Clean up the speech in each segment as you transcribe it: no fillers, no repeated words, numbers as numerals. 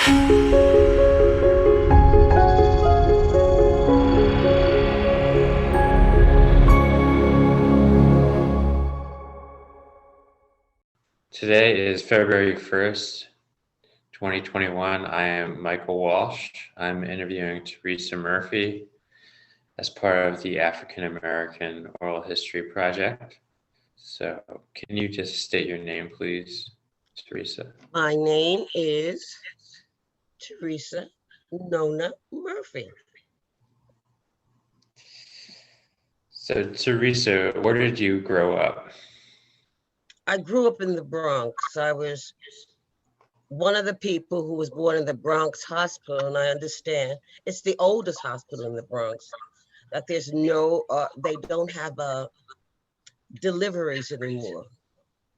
Today is February 1st, 2021. I am Michael Walsh. I'm interviewing Theresa Murphy as part of the African American Oral History Project. So, can you just state your name, please, Theresa? My name is Theresa Nona Murphy. So, Theresa, where did you grow up? I grew up in the Bronx. I was one of the people who was born in the Bronx hospital, and I understand it's the oldest hospital in the Bronx, that there's no, they don't have deliveries anymore,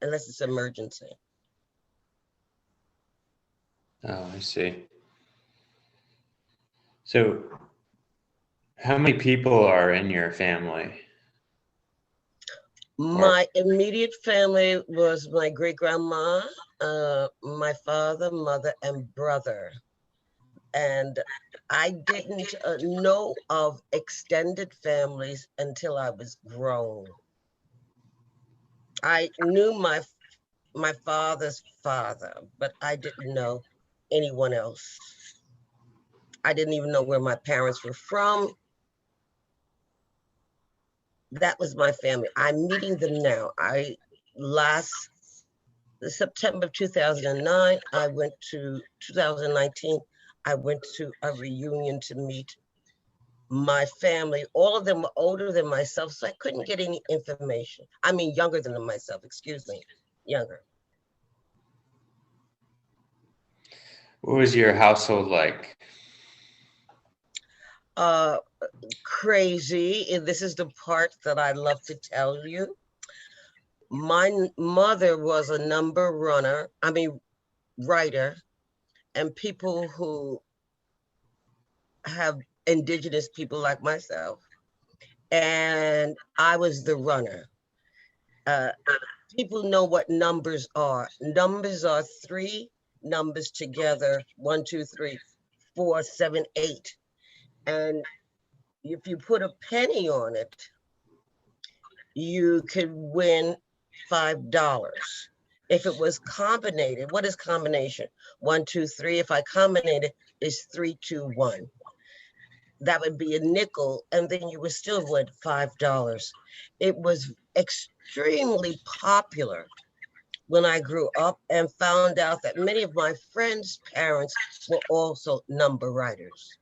unless it's emergency. Oh, I see. So, how many people are in your family? My immediate family was my great-grandma, my father, mother, and brother. And I didn't know of extended families until I was grown. I knew my father's father, but I didn't know anyone else. I didn't even know where my parents were from. That was my family. I'm meeting them now. Last September of 2009, I went to 2019. I went to a reunion to meet my family. All of them were older than myself, so I couldn't get any information. I mean, younger than myself, excuse me, younger. What was your household like? Crazy, and this is the part that I love to tell you. My mother was a writer, and people who have indigenous people like myself, and I was the runner. People know what numbers are. Numbers are three numbers together, 1, 2, 3, 4, 7, 8. And if you put a penny on it, you could win $5. If it was combinated, what is combination? 1, 2, 3. If I combinate it, it's 3, 2, 1. That would be a nickel, and then you would still win $5. It was extremely popular when I grew up, and found out that many of my friends' parents were also number writers.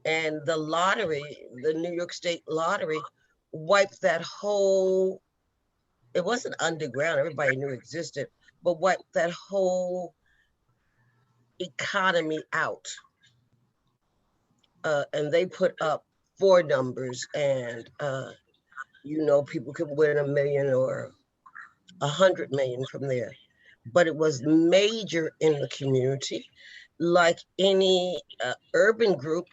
And the lottery, the New York State lottery, wiped that whole, it wasn't underground, everybody knew it existed, but wiped that whole economy out. And they put up 4 numbers, and people could win $1 million or 100 million from there. But it was major in the community, like any urban group.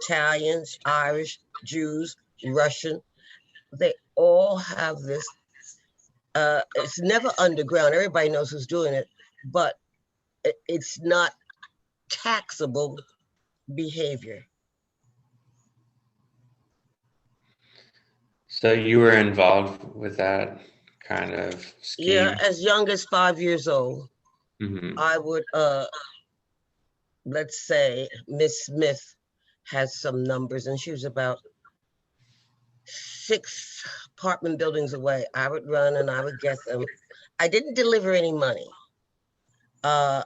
Italians, Irish, Jews, Russian, they all have this. It's never underground. Everybody knows who's doing it, but it's not taxable behavior. So you were involved with that kind of scheme? Yeah, as young as 5 years old. Mm-hmm. I would, let's say Miss Smith has some numbers, and she was about 6 apartment buildings away. I would run and I would get them. I didn't deliver any money. And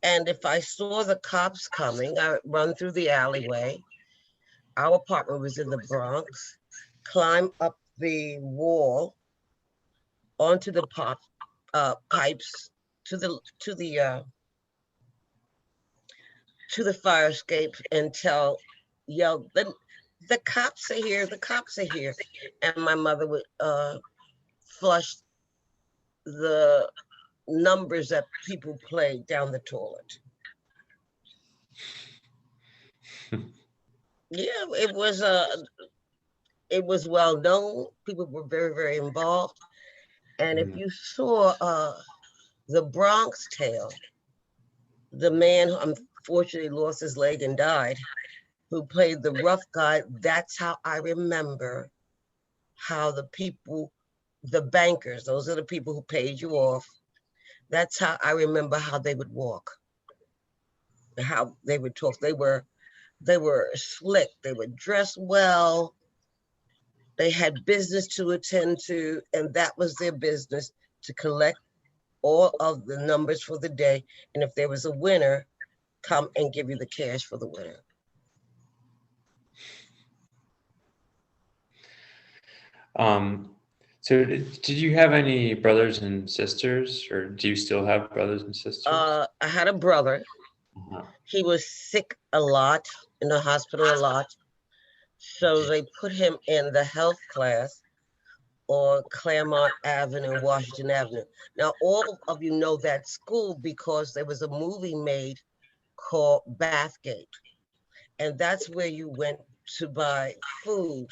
if I saw the cops coming, I would run through the alleyway. Our apartment was in the Bronx, climb up the wall onto the pipes to the fire escape and yell, the cops are here, the cops are here. And my mother would flush the numbers that people played down the toilet. Yeah, it was well known. People were very, very involved. And if you saw the Bronx Tale, the man who unfortunately lost his leg and died, who played the rough guy, that's how I remember how the people, the bankers, those are the people who paid you off. That's how I remember how they would walk, how they would talk. They were slick. They would dress well. They had business to attend to, and that was their business, to collect all of the numbers for the day. And if there was a winner, come and give you the cash for the winner. So did you have any brothers and sisters, or do you still have brothers and sisters? I had a brother. Uh-huh. He was sick a lot, in the hospital a lot. So they put him in the health class on Claremont Avenue, Washington Avenue. Now, all of you know that school because there was a movie made called Bathgate. And that's where you went to buy food.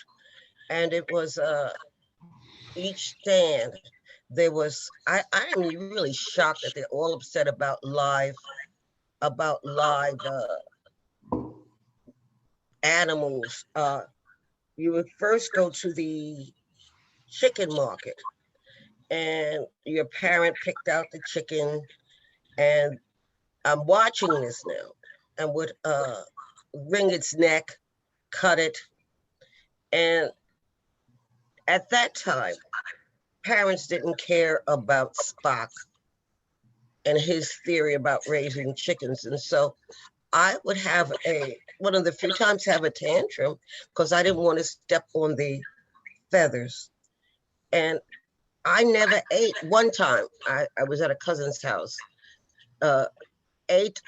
And it was each stand, there was, I am really shocked that they're all upset about live animals. You would first go to the chicken market, and your parent picked out the chicken, and I'm watching this now, and would wring its neck, cut it. And at that time, parents didn't care about Spock and his theory about raising chickens. And so I would have one of the few times have a tantrum because I didn't want to step on the feathers. And I never ate. One time I was at a cousin's house, ate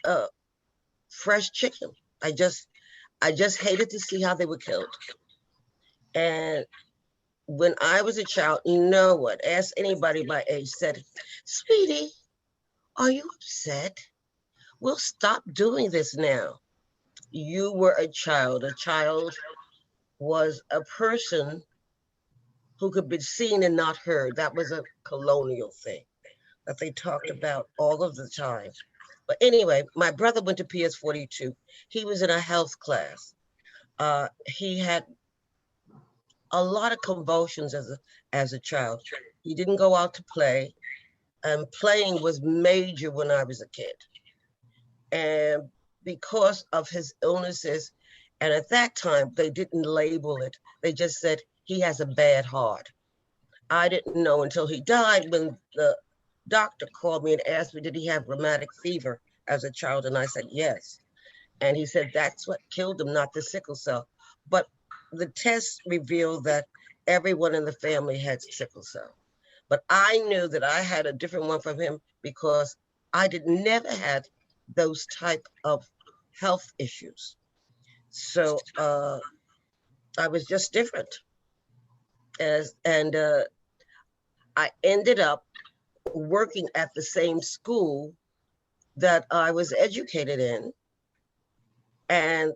fresh chicken. I just hated to see how they were killed. And when I was a child, no one, ask anybody my age, said, "Sweetie, are you upset? We'll stop doing this now." You were a child. A child was a person who could be seen and not heard. That was a colonial thing that they talked about all of the time. But anyway, my brother went to PS 42. He was in a health class. He had a lot of convulsions as a child. He didn't go out to play, and playing was major when I was a kid. And because of his illnesses, and at that time they didn't label it, they just said he has a bad heart. I didn't know until he died, when the doctor called me and asked me, did he have rheumatic fever as a child? And I said, yes. And he said, that's what killed him, not the sickle cell. But the tests revealed that everyone in the family had sickle cell. But I knew that I had a different one from him because I never had those type of health issues. So I was just different. And I ended up working at the same school that I was educated in. And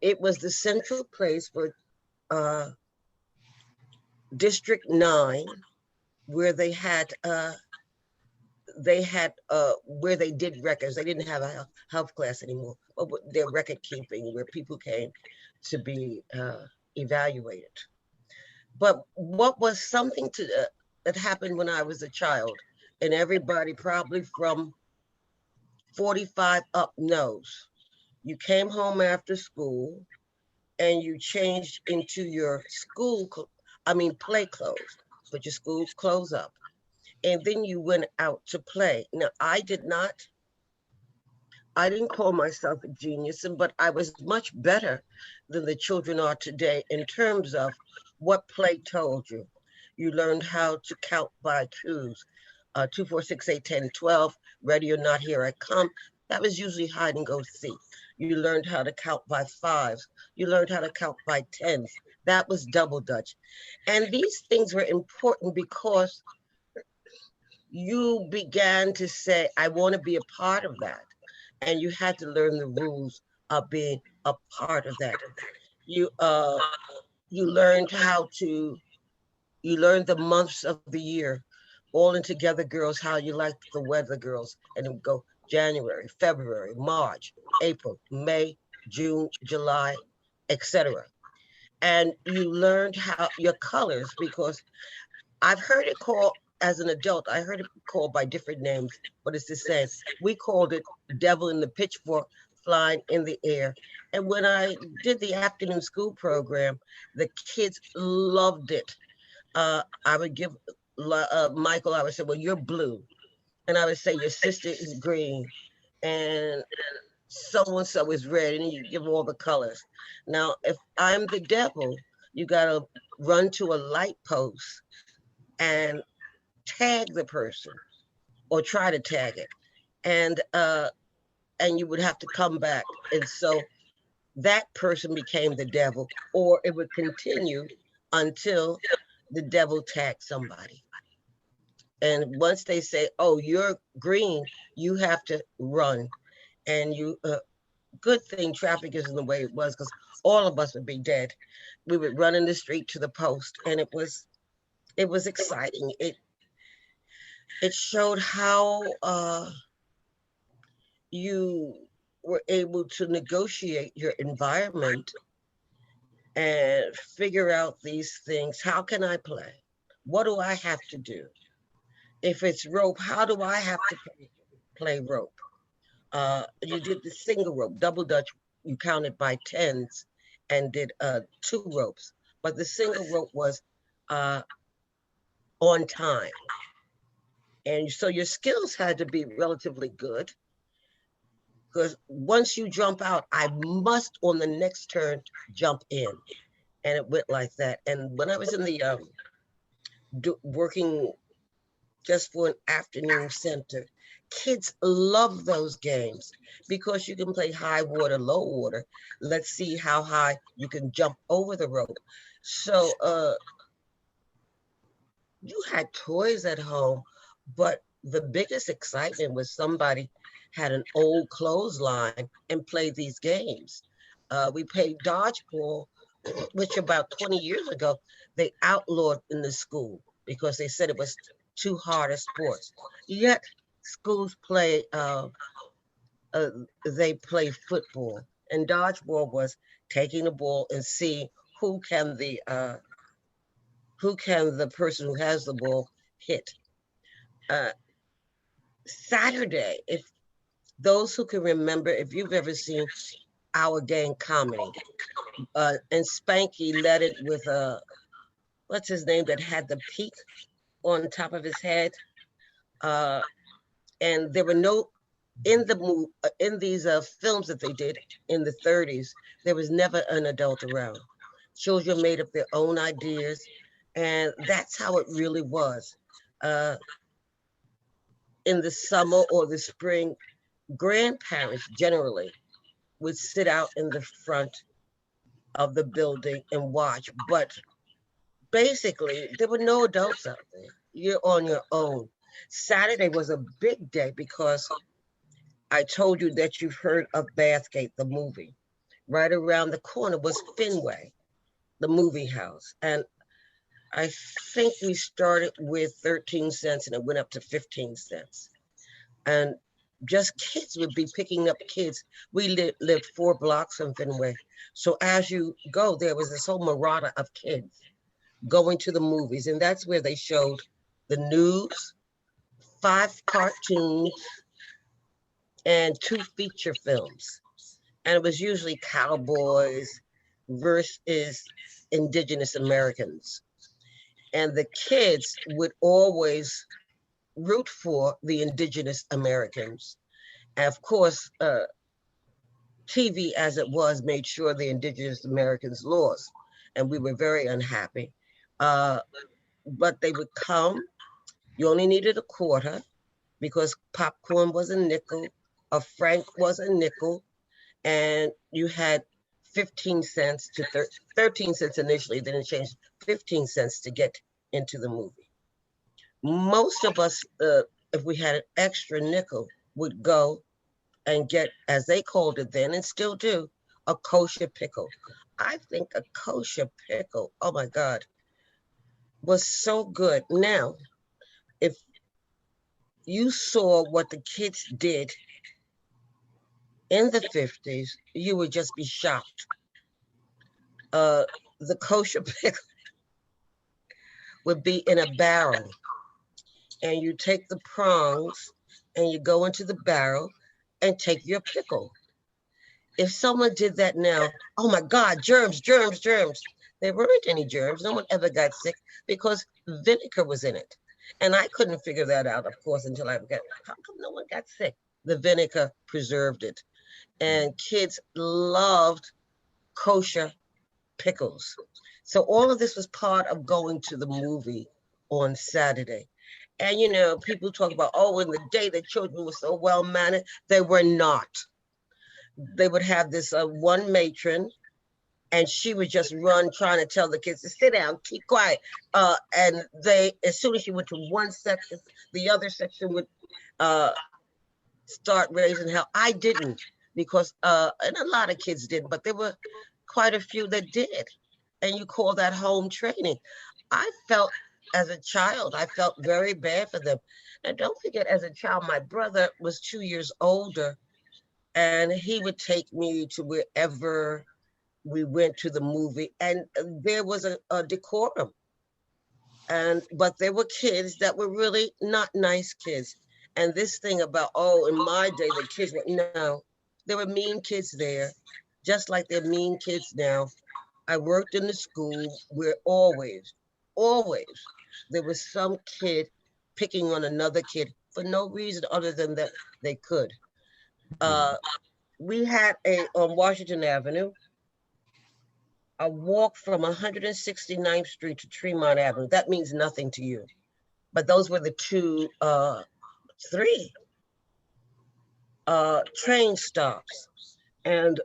it was the central place for District 9, where they had where they did records. They didn't have a health class anymore, but their record keeping, where people came to be evaluated. But what was something that happened when I was a child, and everybody probably from 45 up knows, you came home after school and you changed into your play clothes, put your school clothes up, and then you went out to play. Now, I didn't call myself a genius, but I was much better than the children are today in terms of what play told you. You learned how to count by twos, 2, 4, 6, 8, 10, 12, ready or not, here I come. That was usually hide and go seek. You learned how to count by fives. You learned how to count by tens. That was double dutch. And these things were important because you began to say, I want to be a part of that. And you had to learn the rules of being a part of that. You learned you learned the months of the year, all in together girls, how you like the weather girls, and then go January, February, March, April, May, June, July, etc. And you learned how your colors, because I've heard it called, as an adult, I heard it called by different names, but it's the same. We called it Devil in the Pitchfork flying in the air. And when I did the afternoon school program, the kids loved it. I would give Michael, I would say, well, you're blue. And I would say, your sister is green. And so is red. And you give all the colors. Now, if I'm the devil, you got to run to a light post and tag the person or try to tag it. And you would have to come back. And so that person became the devil, or it would continue until the devil tagged somebody. And once they say, oh, you're green, you have to run. And you, good thing traffic isn't the way it was, because all of us would be dead. We would run in the street to the post, and it was exciting. It showed how you were able to negotiate your environment and figure out these things. How can I play? What do I have to do? If it's rope, how do I have to play rope? You did the single rope, double dutch, you counted by tens and did 2 ropes. But the single rope was on time. And so your skills had to be relatively good, because once you jump out, I must on the next turn jump in. And it went like that. And when I was in the working just for an afternoon center, kids love those games because you can play high water, low water. Let's see how high you can jump over the rope. So you had toys at home, but the biggest excitement was somebody had an old clothesline and played these games. We played dodgeball, which about 20 years ago, they outlawed in the school because they said it was too hard a sport. Yet schools play, they play football, and dodgeball was taking the ball and see who can the person who has the ball hit. Saturday, if those who can remember, if you've ever seen Our Gang Comedy, and Spanky led it with what's his name that had the peak on top of his head, and there were no in these films that they did in the 30s, there was never an adult around. Children made up their own ideas, and that's how it really was. In the summer or the spring, grandparents generally would sit out in the front of the building and watch, but basically there were no adults out there. You're on your own. Saturday was a big day because I told you that you've heard of Bathgate, the movie. Right around the corner was Fenway, the movie house. And I think we started with 13 cents and it went up to 15 cents. And just kids would be picking up kids. We lived 4 blocks from Fenway. So as you go, there was this whole marauder of kids going to the movies. And that's where they showed the news, 5 cartoons, and 2 feature films. And it was usually cowboys versus indigenous Americans. And the kids would always root for the indigenous Americans. And of course, TV as it was made sure the indigenous Americans lost. And we were very unhappy. But they would come, you only needed a quarter because popcorn was a nickel, a franc was a nickel, and you had 15 cents to 13 cents initially, then it changed 15 cents to get into the movie. Most of us, if we had an extra nickel, would go and get, as they called it then and still do, a kosher pickle. I think a kosher pickle, oh my God, was so good. Now, if you saw what the kids did in the 50s, you would just be shocked. The kosher pickle would be in a barrel, and you take the prongs and you go into the barrel and take your pickle. If someone did that now, oh my God, germs, germs, germs. There weren't any germs. No one ever got sick because vinegar was in it. And I couldn't figure that out, of course, until I got, how come no one got sick? The vinegar preserved it. And kids loved kosher pickles. So all of this was part of going to the movie on Saturday. And you know, people talk about, oh, in the day the children were so well mannered. They were not. They would have this one matron, and she would just run trying to tell the kids to sit down, keep quiet. And they, as soon as she went to one section, the other section would start raising hell. I didn't, because and a lot of kids did, but there were quite a few that did. And you call that home training. I felt, as a child, I felt very bad for them. And don't forget, as a child, my brother was 2 years older, and he would take me to wherever we went to the movie, and there was a decorum. But there were kids that were really not nice kids. And this thing about, oh, in my day, the kids were, no, there were mean kids there, just like they're mean kids now. I worked in the school where always, there was some kid picking on another kid for no reason other than that they could. We had on Washington Avenue, a walk from 169th Street to Tremont Avenue. That means nothing to you. But those were the three train stops. And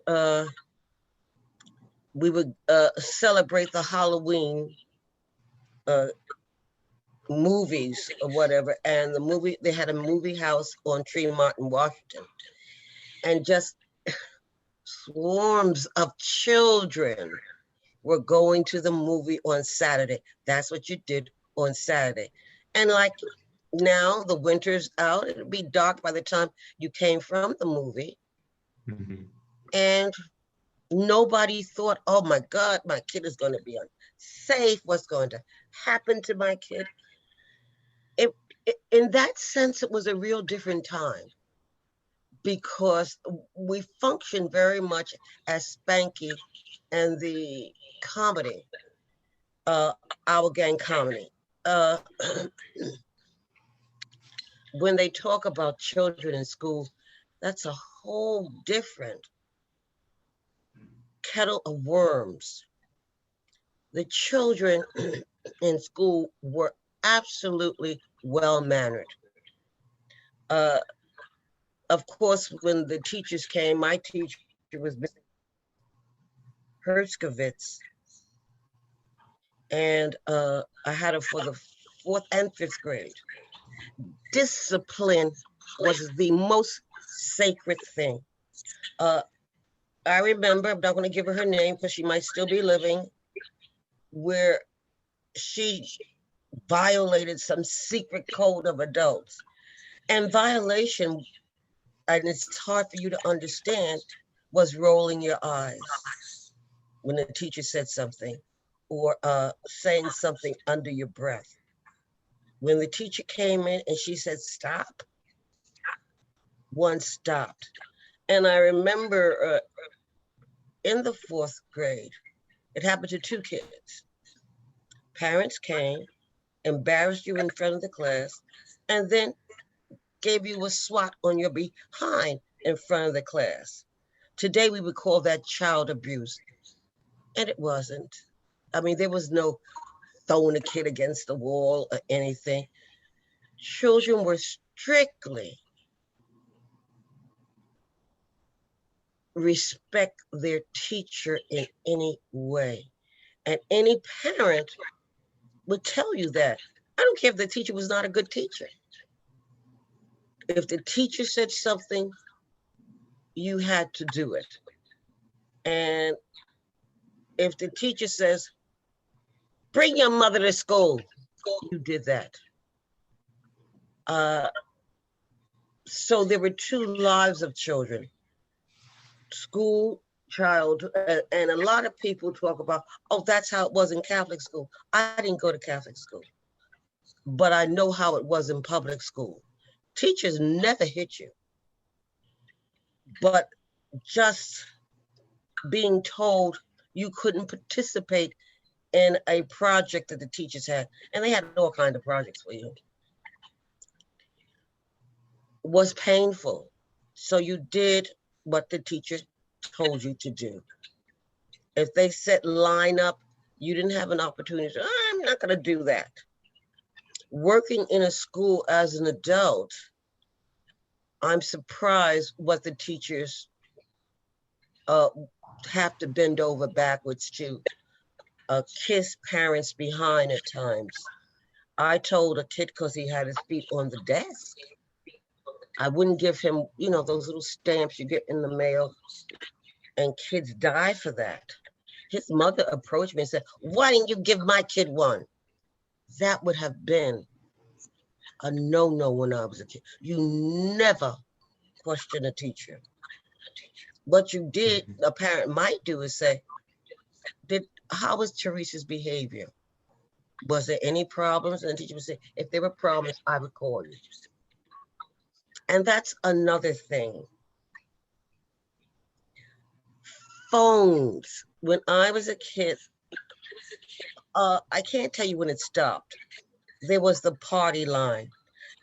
we would celebrate the Halloween movies or whatever. And they had a movie house on Tremont in Washington. And just swarms of children were going to the movie on Saturday. That's what you did on Saturday. And like now, the winter's out, it'll be dark by the time you came from the movie. Mm-hmm. And nobody thought, oh my God, my kid is going to be unsafe. What's going to happen to my kid? In that sense, it was a real different time, because we functioned very much as Spanky and the comedy, Our Gang comedy. When they talk about children in school, that's a whole different kettle of worms. The children in school were absolutely well-mannered. Of course, when the teachers came, my teacher was Herskovitz, and I had her for the 4th and 5th grade. Discipline was the most sacred thing. I remember, I'm not going to give her her name because she might still be living, where she violated some secret code of adults. And violation, and it's hard for you to understand, was rolling your eyes when the teacher said something, or saying something under your breath. When the teacher came in and she said, stop, one stopped. And I remember in the 4th grade, it happened to 2 kids. Parents came, embarrassed you in front of the class, and then gave you a swat on your behind in front of the class. Today, we would call that child abuse. And it wasn't. I mean, there was no throwing a kid against the wall or anything. Children were strictly respect their teacher in any way. And any parent would tell you that. I don't care if the teacher was not a good teacher. If the teacher said something, you had to do it. And if the teacher says, bring your mother to school, you did that. So there were 2 lives of children. school child, and a lot of people talk about, oh, that's how it was in Catholic school. I didn't go to Catholic school, but I know how it was in public school. Teachers never hit you, but just being told you couldn't participate in a project that the teachers had, and they had all kinds of projects for you, was painful. So you did what the teacher told you to do. If they said line up, you didn't have an opportunity to, I'm not going to do that. Working in a school as an adult, I'm surprised what the teachers have to bend over backwards to kiss parents behind at times. I told a kid, because he had his feet on the desk, I wouldn't give him, you know, those little stamps you get in the mail, and kids die for that. His mother approached me and said, why didn't you give my kid one? That would have been a no-no when I was a kid. You never question a teacher. What you did, a parent might do is say, how was Theresa's behavior? Was there any problems? And the teacher would say, if there were problems, I would call you. And that's another thing. Phones. When I was a kid, I can't tell you when it stopped. There was the party line.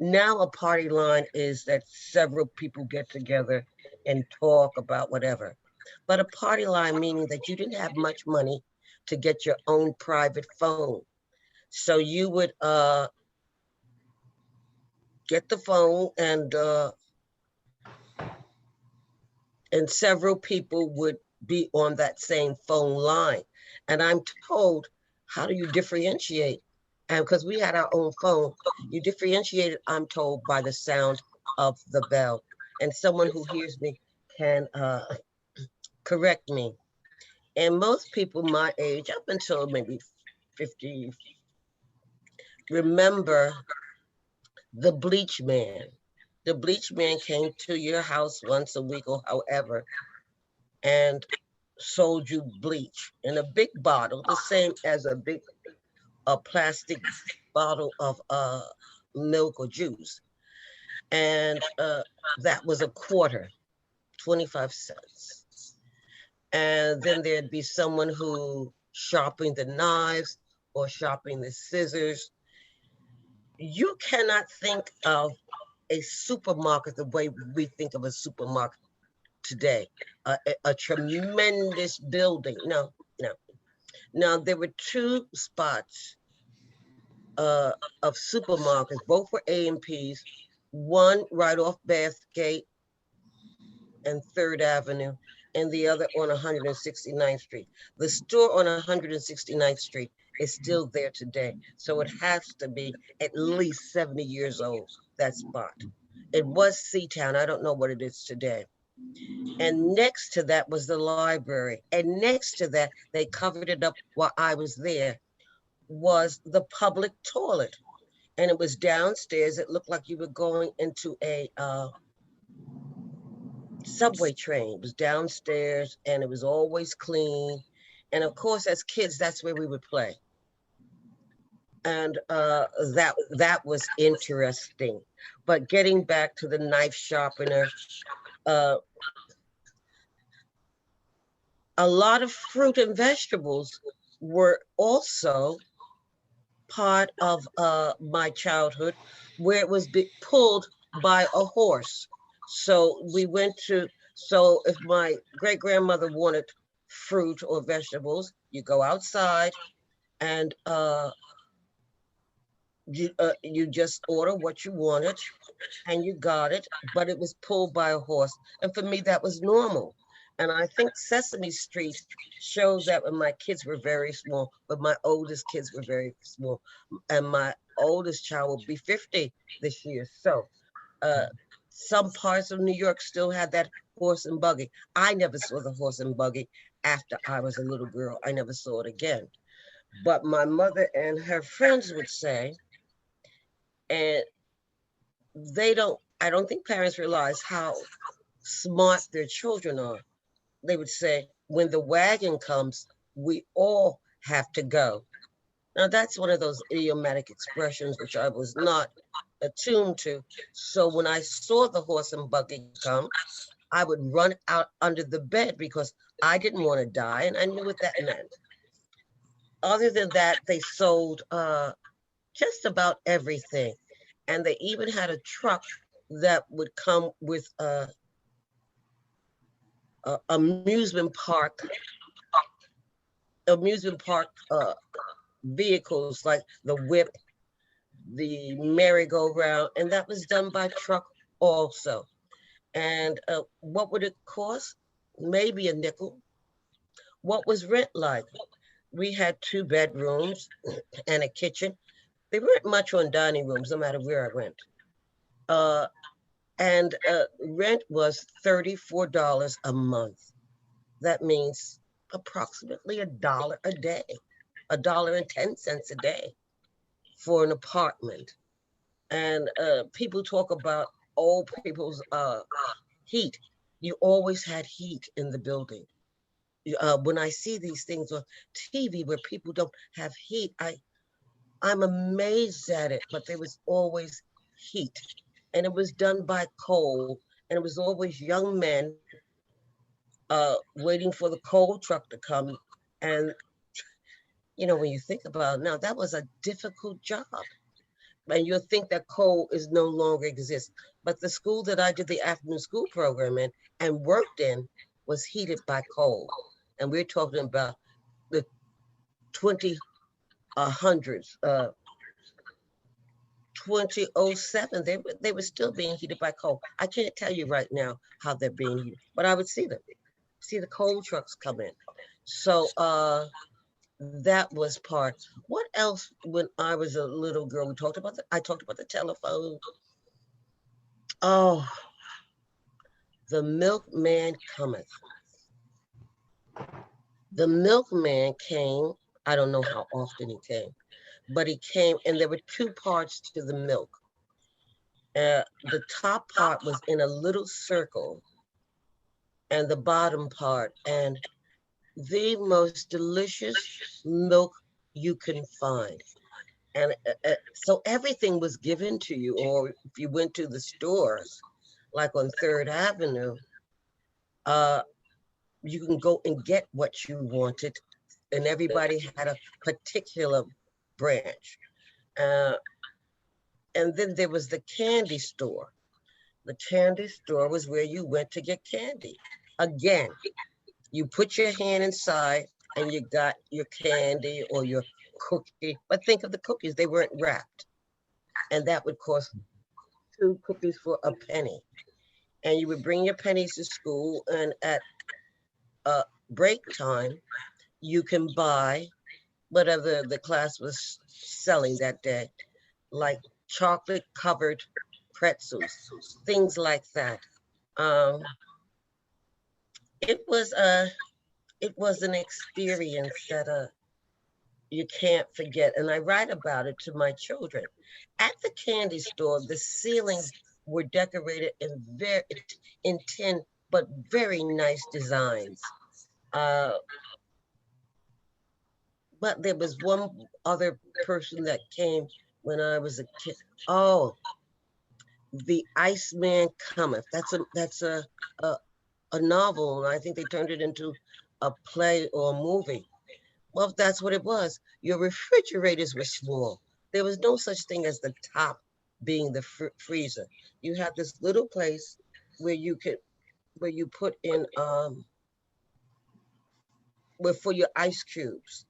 Now a party line is that several people get together and talk about whatever. But a party line meaning that you didn't have much money to get your own private phone. So you would get the phone, and several people would be on that same phone line. And I'm told, how do you differentiate? And because we had our own phone, you differentiated, I'm told, by the sound of the bell. And someone who hears me can correct me. And most people my age, up until maybe 50, remember the bleach man. The bleach man came to your house once a week or however, and sold you bleach in a big bottle, the same as a plastic bottle of milk or juice. And that was a quarter, 25 cents. And then there'd be someone who sharpening the knives or sharpening the scissors. You cannot think of a supermarket the way we think of a supermarket today, a tremendous building. No. Now, there were two spots of supermarkets, both were A&Ps, one right off Bath Gate and 3rd Avenue, and the other on 169th Street. The store on 169th Street is still there today, so it has to be at least 70 years old, that spot. It was Seatown, I don't know what it is today. And next to that was the library. And next to that, they covered it up while I was there, was the public toilet. And it was downstairs. It looked like you were going into a subway train. It was downstairs and it was always clean. And of course, as kids, that's where we would play. And that was interesting. But getting back to the knife sharpener, a lot of fruit and vegetables were also part of my childhood, where it was pulled by a horse. So we went to, so if my great grandmother wanted fruit or vegetables, you go outside and you just order what you wanted and you got it, but it was pulled by a horse. And for me, that was normal. And I think Sesame Street shows that when my kids were very small, but my oldest kids were very small. And my oldest child will be 50 this year. So some parts of New York still had that horse and buggy. I never saw the horse and buggy after I was a little girl. I never saw it again. But my mother and her friends would say, and I don't think parents realize how smart their children are. they would say, when the wagon comes, we all have to go. Now, that's one of those idiomatic expressions which I was not attuned to. So when I saw the horse and buggy come, I would run out under the bed because I didn't want to die, and I knew what that meant. Other than that, they sold just about everything. And they even had a truck that would come with amusement park vehicles like the whip, the merry-go-round, and that was done by truck also. And what would it cost? Maybe a nickel. What was rent like? We had 2 bedrooms and a kitchen. They weren't much on dining rooms, no matter where I went. And rent was $34 a month. That means approximately $1 a day, $1.10 a day for an apartment. And people talk about old people's heat. You always had heat in the building. When I see these things on TV where people don't have heat, I'm amazed at it, but there was always heat. And it was done by coal, and it was always young men waiting for the coal truck to come. And, you know, when you think about it now, that was a difficult job. And you'll think that coal is no longer exists. But the school that I did the afternoon school program in and worked in was heated by coal. And we're talking about the 2000s, 2007, they were still being heated by coal. I can't tell you right now how they're being heated, but I would see them, see the coal trucks come in. So that was part. What else when I was a little girl? I talked about the telephone. Oh, the milkman cometh. The milkman came. I don't know how often he came, but he came, and there were 2 parts to the milk. The top part was in a little circle, and the bottom part, and the most delicious milk you can find. And so everything was given to you, or if you went to the stores, like on 3rd Avenue, you can go and get what you wanted, and everybody had a particular branch. And then there was the candy store. The candy store was where you went to get candy. Again, you put your hand inside and you got your candy or your cookie. But think of the cookies, they weren't wrapped. And that would cost 2 cookies for a penny. And you would bring your pennies to school, and at break time, you can buy whatever the class was selling that day, like chocolate covered pretzels, things like that. It was an experience that you can't forget, and I write about it to my children. At the candy store, the ceilings were decorated in tin, but very nice designs. But there was one other person that came when I was a kid. Oh, The Iceman Cometh. That's a novel, and I think they turned it into a play or a movie. Well, that's what it was. Your refrigerators were small. There was no such thing as the top being the freezer. You had this little place where you put in for your ice cubes.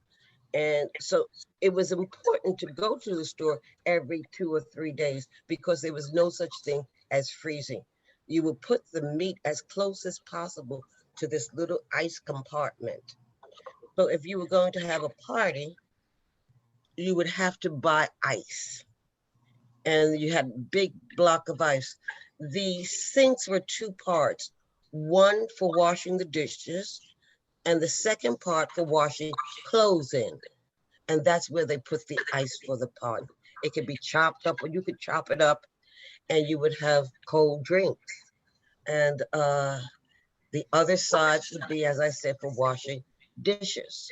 And so it was important to go to the store every 2 or 3 days because there was no such thing as freezing. You would put the meat as close as possible to this little ice compartment. So if you were going to have a party, you would have to buy ice. And you had a big block of ice. The sinks were 2 parts, one for washing the dishes, and the second part for washing clothes in. And that's where they put the ice for the party. It could be chopped up, or you could chop it up, and you would have cold drinks. And The other side would be, as I said, for washing dishes.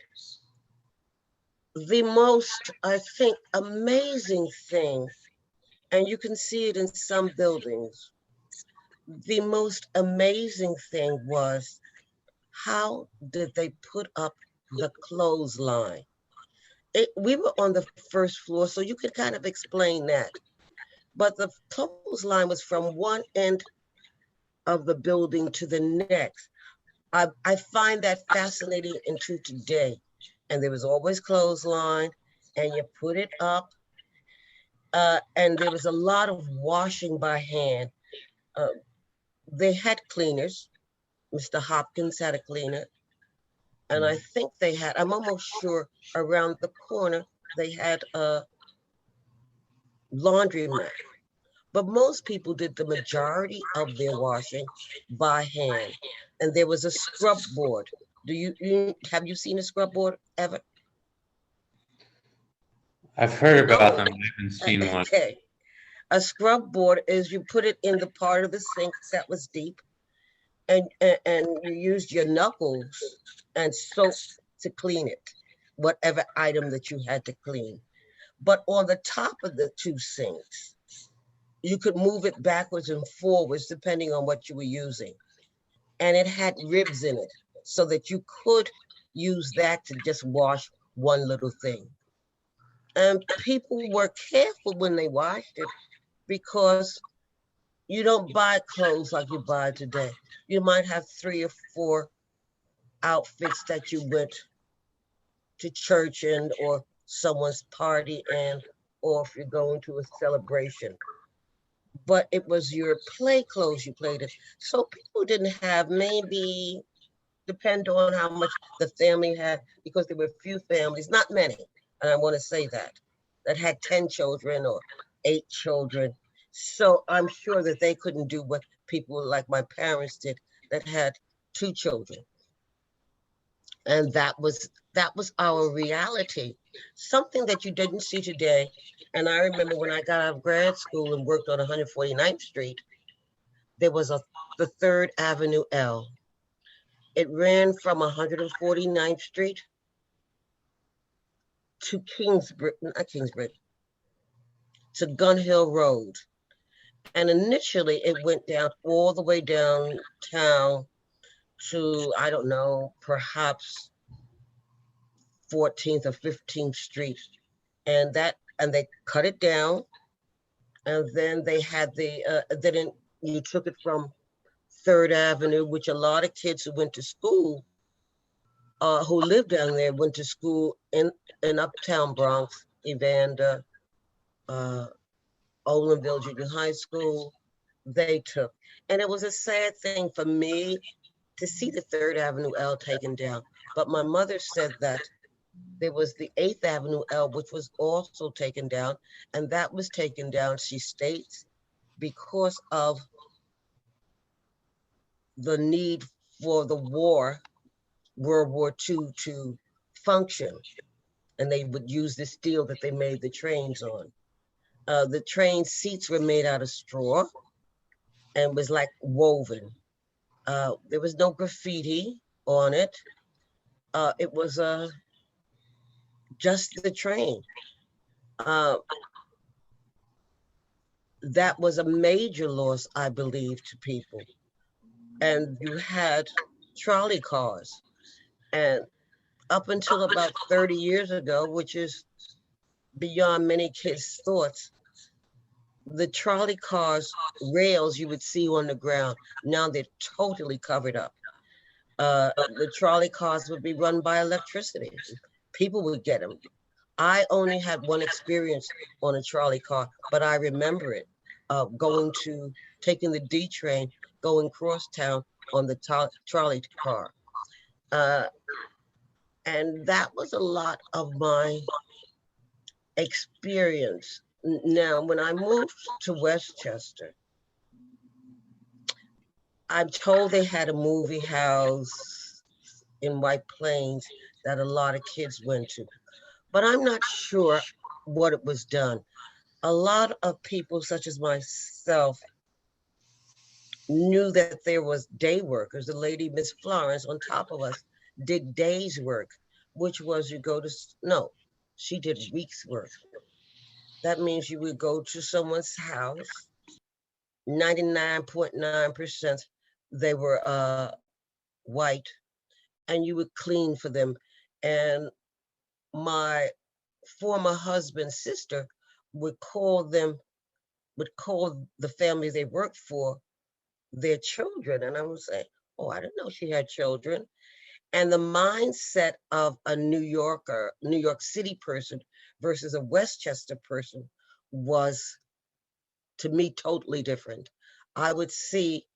The most, I think, amazing thing, and you can see it in some buildings, the most amazing thing was, how did they put up the clothesline? We were on the first floor, so you could kind of explain that. But the clothesline was from one end of the building to the next. I find that fascinating into today. And there was always clothesline, and you put it up, and there was a lot of washing by hand. They had cleaners. Mr. Hopkins had a cleaner. And I think they had, I'm almost sure around the corner, they had a laundromat. But most people did the majority of their washing by hand. And there was a scrub board. Have you seen a scrub board ever? I've heard about them. I haven't seen one. Okay. A scrub board is you put it in the part of the sink that was deep, and you used your knuckles and soap to clean it, whatever item that you had to clean. But on the top of the two sinks, you could move it backwards and forwards depending on what you were using. And it had ribs in it so that you could use that to just wash one little thing. And people were careful when they washed it, because you don't buy clothes like you buy today. You might have 3 or 4 outfits that you went to church in, or someone's party in, or if you're going to a celebration. But it was your play clothes you played in. So people didn't have, maybe, depend on how much the family had, because there were few families, not many, and I want to say that had 10 children or 8 children. So I'm sure that they couldn't do what people like my parents did that had 2 children. And that was our reality, something that you didn't see today. And I remember when I got out of grad school and worked on 149th Street, there was the 3rd Avenue L. It ran from 149th Street to to Gun Hill Road. And initially it went down all the way downtown to, I don't know, perhaps 14th or 15th Street. And they cut it down. And then they had then you took it from 3rd Avenue, which a lot of kids who went to school, who lived down there, went to school in uptown Bronx, Evander, Olinville Junior High School, they took. And it was a sad thing for me to see the 3rd Avenue L taken down. But my mother said that there was the 8th Avenue L, which was also taken down. And that was taken down, she states, because of the need for the World War II to function. And they would use the steel that they made the trains on. The train seats were made out of straw and was like woven. There was no graffiti on it. It was just the train. That was a major loss, I believe, to people. And you had trolley cars. And up until about 30 years ago, which is beyond many kids' thoughts, the trolley cars rails you would see on the ground, now they're totally covered up. The trolley cars would be run by electricity. People would get them. I only had one experience on a trolley car, but I remember it, taking the D train, going cross town on the trolley car. And that was a lot of my experience. Now, when I moved to Westchester, I'm told they had a movie house in White Plains that a lot of kids went to, but I'm not sure what it was done. A lot of people, such as myself, knew that there was day workers. The lady, Miss Florence, on top of us, did days work, which was you go to, no, she did weeks work. That means you would go to someone's house, 99.9% they were white, and you would clean for them. And my former husband's sister would call the family they worked for their children. And I would say, oh, I didn't know she had children. And the mindset of a New York City person versus a Westchester person was, to me, totally different. I would see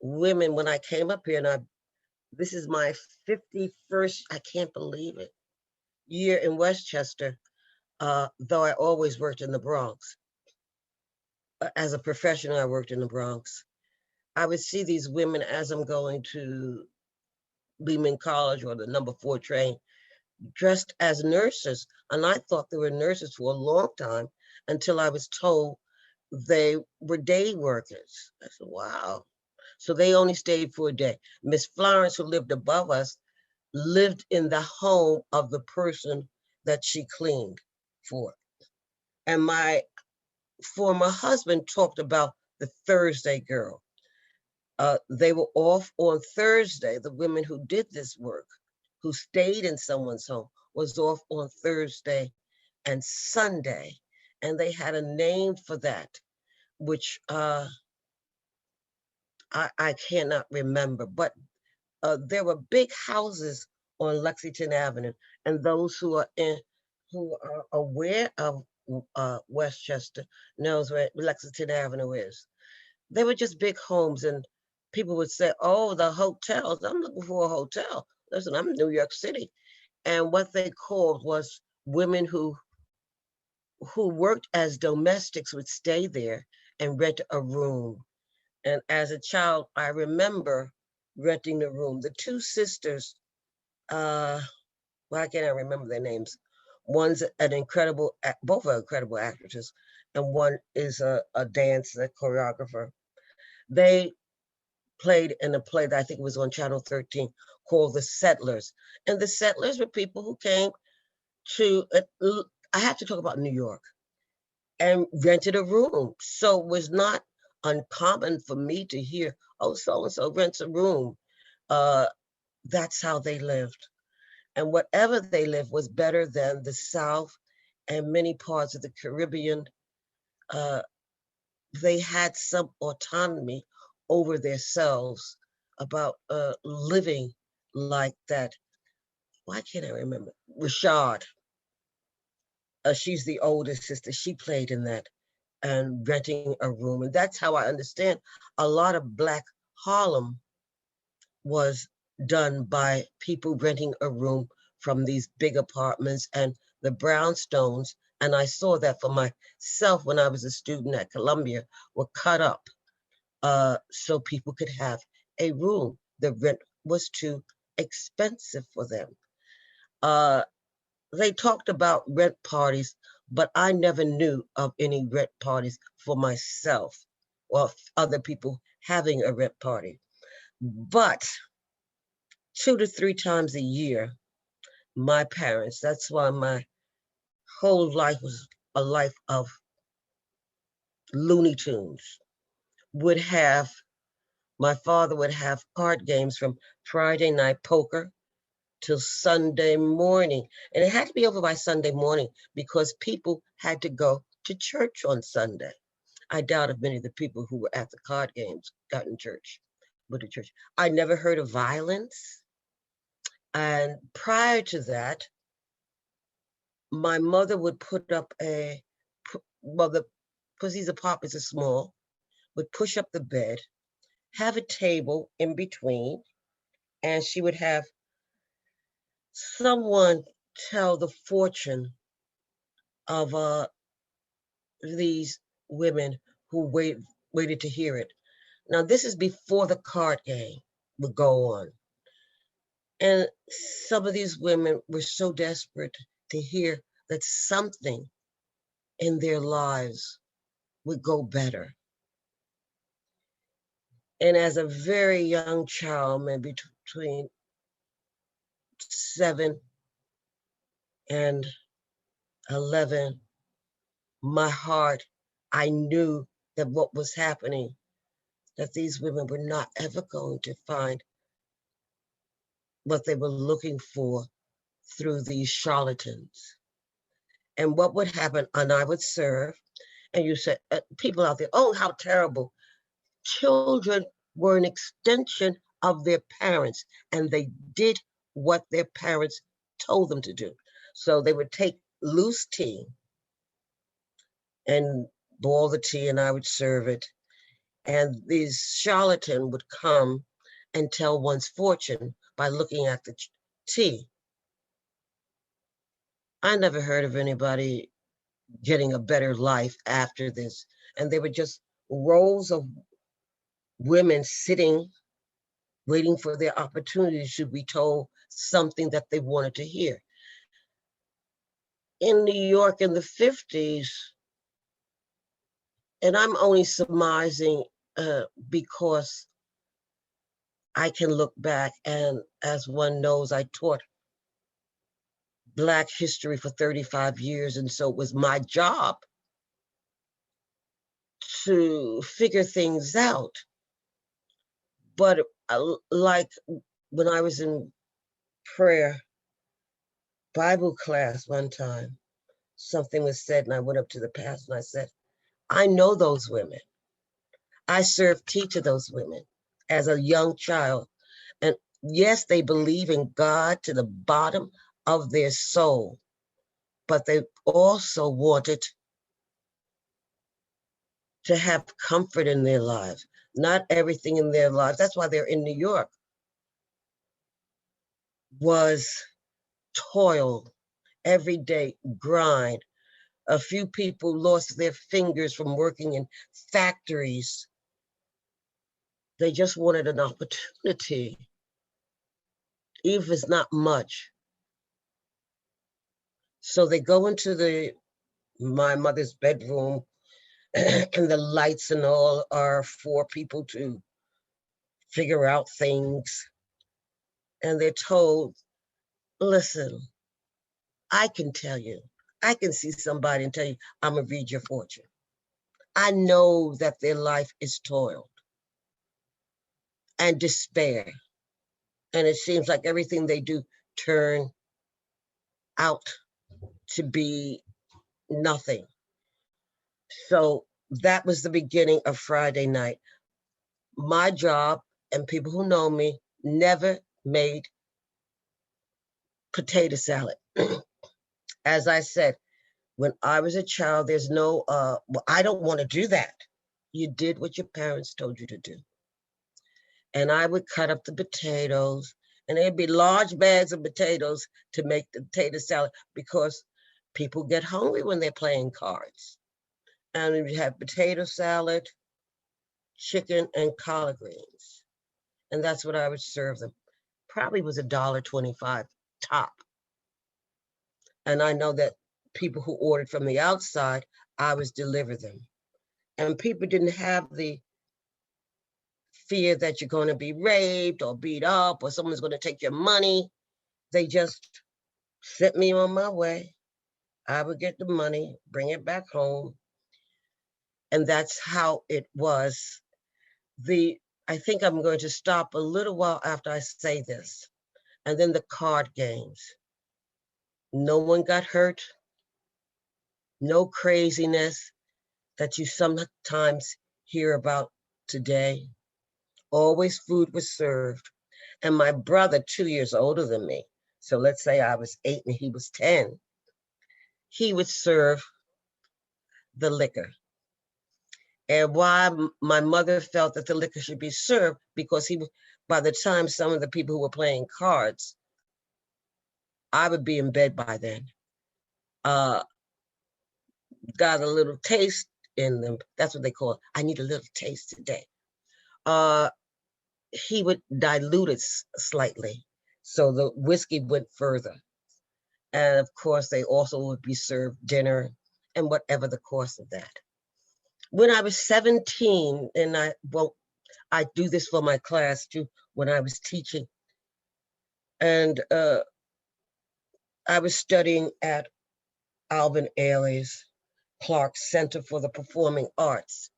women when I came up here, and this is my 51st, I can't believe it, year in Westchester, though I always worked in the Bronx. As a professional, I worked in the Bronx. I would see these women as I'm going to Lehman College or the number 4 train, dressed as nurses. And I thought they were nurses for a long time until I was told they were day workers. I said, wow. So they only stayed for a day. Miss Florence, who lived above us, lived in the home of the person that she cleaned for. And my former husband talked about the Thursday girl. They were off on Thursday. The women who did this work, who stayed in someone's home, was off on Thursday and Sunday. And they had a name for that, which I cannot remember. But there were big houses on Lexington Avenue, and those who are aware of Westchester knows where Lexington Avenue is. They were just big homes, and people would say, oh, the hotels. I'm looking for a hotel. Listen, I'm in New York City. And what they called was women who worked as domestics would stay there and rent a room. And as a child, I remember renting the room. The two sisters, why can't I remember their names? One's both are incredible actresses, and one is a dancer, choreographer. They played in a play that I think was on Channel 13 called The Settlers. And the Settlers were people who came to, I have to talk about New York, and rented a room. So it was not uncommon for me to hear, oh, so-and-so rents a room. That's how they lived. And whatever they lived was better than the South and many parts of the Caribbean. They had some autonomy over themselves about living like that. Why can't I remember? Rashad. She's the oldest sister. She played in that and renting a room. And that's how I understand a lot of Black Harlem was done by people renting a room from these big apartments, and the brownstones, and I saw that for myself when I was a student at Columbia, were cut up so people could have a room. The rent was too expensive for them. They talked about rent parties, but I never knew of any rent parties for myself or other people having a rent party. But 2 to 3 times a year, my parents, that's why my whole life was a life of Looney Tunes, my father would have card games from Friday night poker till Sunday morning. And it had to be over by Sunday morning because people had to go to church on Sunday. I doubt if many of the people who were at the card games got in church, went to church. I never heard of violence. And prior to that, my mother would put up because these apartments are small, would push up the bed, have a table in between, and she would have someone tell the fortune of these women who waited to hear it. Now, this is before the card game would go on. And some of these women were so desperate to hear that something in their lives would go better. And as a very young child, maybe between 7 and 11, my heart, I knew that what was happening, that these women were not ever going to find what they were looking for through these charlatans. And what would happen, and I would serve, and you said, people out there, oh, how terrible. Children were an extension of their parents, and they did what their parents told them to do. So they would take loose tea and boil the tea, and I would serve it. And these charlatans would come and tell one's fortune by looking at the tea. I never heard of anybody getting a better life after this. And they were just rows of women sitting, waiting for their opportunity to be told something that they wanted to hear. In New York in the 50s, and I'm only surmising because I can look back, and as one knows, I taught Black history for 35 years, and so it was my job to figure things out. But like when I was in prayer Bible class one time, something was said, and I went up to the pastor and I said, I know those women. I served tea to those women as a young child. And yes, they believe in God to the bottom of their soul, but they also wanted to have comfort in their lives. Not everything in their lives, that's why they're in New York, was toil, everyday grind. A few people lost their fingers from working in factories. They just wanted an opportunity, even if it's not much. So they go into my mother's bedroom, and the lights and all are for people to figure out things. And they're told, listen, I can tell you, I can see somebody and tell you, I'm gonna read your fortune. I know that their life is toil and despair. And it seems like everything they do turn out to be nothing. So that was the beginning of Friday night. My job, and people who know me, never made potato salad. As I said, when I was a child, there's no, well, I don't want to do that. You did what your parents told you to do. And I would cut up the potatoes, and there'd be large bags of potatoes to make the potato salad, because people get hungry when they're playing cards. And we'd have potato salad, chicken, and collard greens. And that's what I would serve them. Probably was $1.25 top. And I know that people who ordered from the outside, I was deliver them. And people didn't have the fear that you're going to be raped or beat up or someone's going to take your money. They just sent me on my way. I would get the money, bring it back home. And that's how it was. I think I'm going to stop a little while after I say this. And then the card games. No one got hurt. No craziness that you sometimes hear about today. Always food was served. And my brother, 2 years older than me, so let's say I was 8 and he was 10, he would serve the liquor. And why my mother felt that the liquor should be served, because by the time some of the people who were playing cards, I would be in bed by then. Got a little taste in them. That's what they call it. I need a little taste today. He would dilute it slightly, so the whiskey went further. And of course, they also would be served dinner and whatever the course of that. When I was 17, and I do this for my class too when I was teaching. And I was studying at Alvin Ailey's Clark Center for the Performing Arts.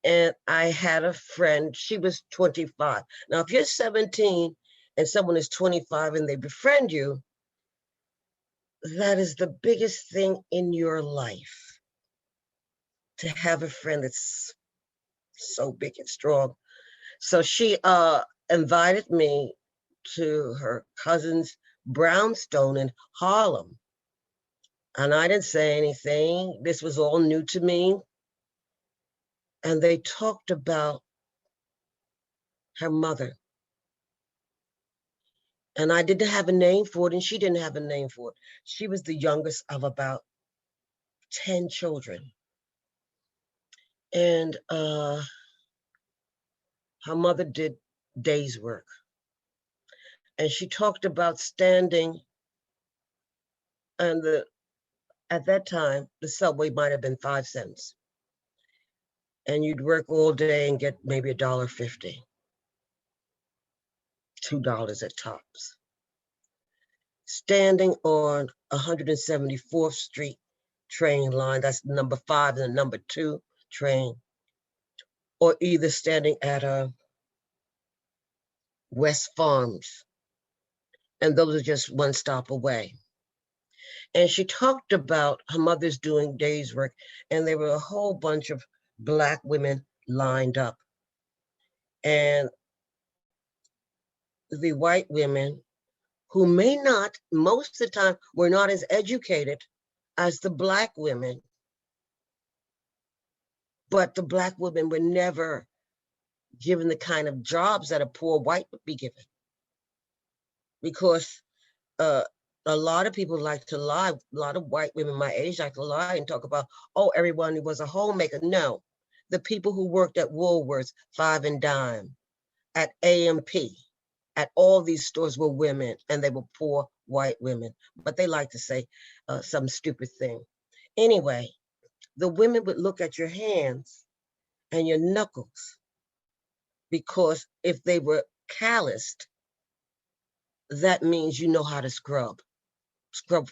And I had a friend, she was 25. Now, if you're 17 and someone is 25 and they befriend you, that is the biggest thing in your life, to have a friend that's so big and strong. So she invited me to her cousin's brownstone in Harlem. And I didn't say anything. This was all new to me. And they talked about her mother. And I didn't have a name for it, and she didn't have a name for it. She was the youngest of about 10 children. And her mother did days work. And she talked about standing, and at that time, the subway might have been 5 cents. And you'd work all day and get maybe $1.50, $2 at tops. Standing on 174th Street train line, that's number 5 and the number 2 train, or either standing at West Farms, and those are just one stop away. And she talked about her mother's doing days work, and there were a whole bunch of Black women lined up. And the white women, who may not, most of the time, were not as educated as the Black women, but the Black women were never given the kind of jobs that a poor white would be given. Because a lot of people like to lie. A lot of white women my age like to lie and talk about, oh, everyone who was a homemaker. No, the people who worked at Woolworths, Five and Dime, at A&P, at all these stores were women, and they were poor white women. But they like to say some stupid thing. Anyway, the women would look at your hands and your knuckles, because if they were calloused, that means you know how to scrub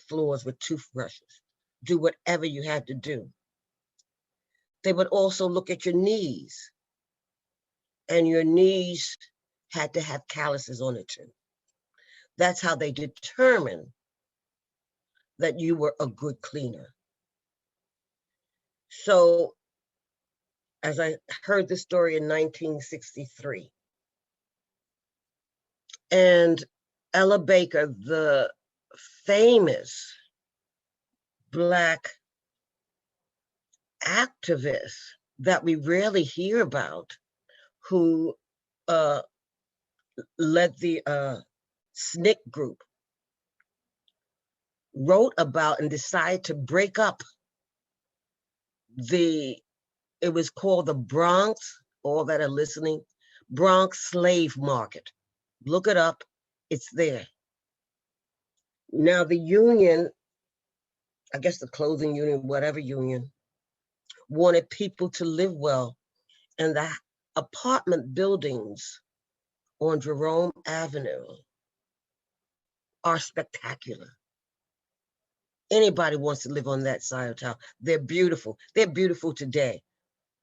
floors with toothbrushes, do whatever you had to do. They would also look at your knees, and your knees had to have calluses on it too. That's how they determined that you were a good cleaner. So, as I heard the story in 1963, and Ella Baker, the famous Black activist that we rarely hear about, who led the SNCC group, wrote about and decided to break up it was called the Bronx, all that are listening, Bronx slave market. Look it up, it's there. Now the union, I guess the clothing union, whatever union, wanted people to live well, and the apartment buildings on Jerome Avenue are spectacular. Anybody wants to live on that side of town. They're beautiful. They're beautiful today,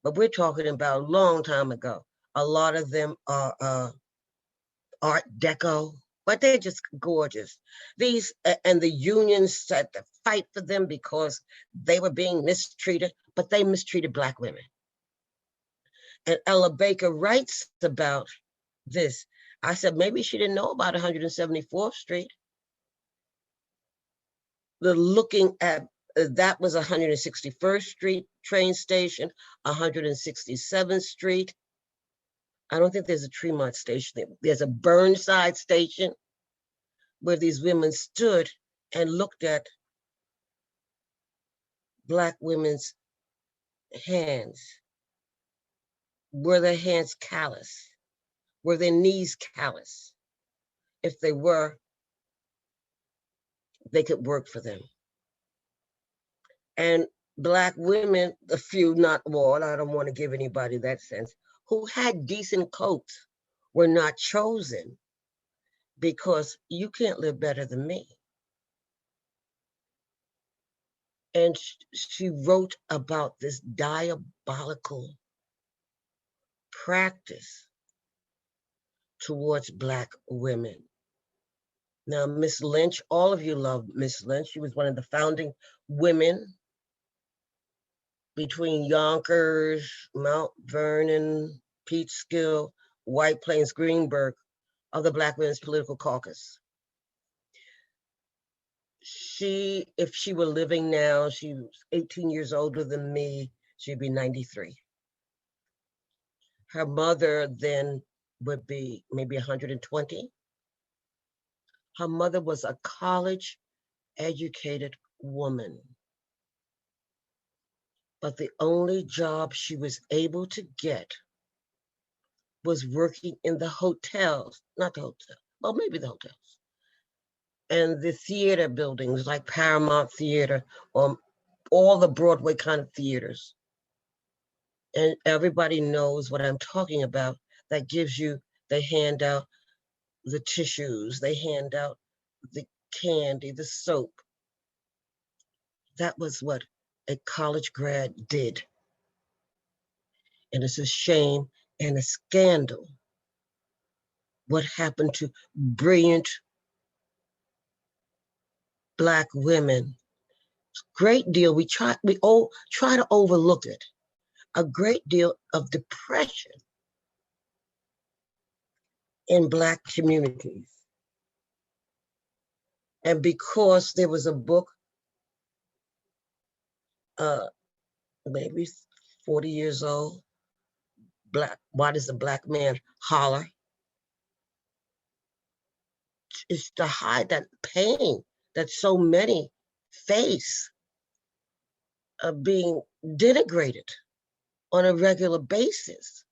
but we're talking about a long time ago. A lot of them are Art Deco, but they're just gorgeous. These, and the unions had to fight for them because they were being mistreated, but they mistreated Black women. And Ella Baker writes about this. I said, maybe she didn't know about 174th Street. The looking at, that was 161st Street train station, 167th Street. I don't think there's a Tremont station. There's a Burnside station where these women stood and looked at Black women's hands. Were their hands callous? Were their knees callous? If they were, they could work for them. And Black women, the few, not all, I don't want to give anybody that sense, who had decent coats were not chosen because you can't live better than me. And she wrote about this diabolical practice towards Black women. Now, Miss Lynch, all of you love Miss Lynch. She was one of the founding women between Yonkers, Mount Vernon, Peekskill, White Plains, Greenburgh of the Black Women's Political Caucus. If she were living now, she was 18 years older than me, she'd be 93. Her mother then would be maybe 120. Her mother was a college-educated woman. But the only job she was able to get was working in the hotels, not the hotel, well, maybe the hotels, and the theater buildings like Paramount Theater, or all the Broadway kind of theaters. And everybody knows what I'm talking about. That gives you, they hand out the tissues, they hand out the candy, the soap. That was what a college grad did. And it's a shame and a scandal what happened to brilliant Black women. Great deal, we all try to overlook it. A great deal of depression in Black communities. And because there was a book, maybe 40 years old, Why Does the Black Man Holler? It's to hide that pain that so many face of being denigrated on a regular basis.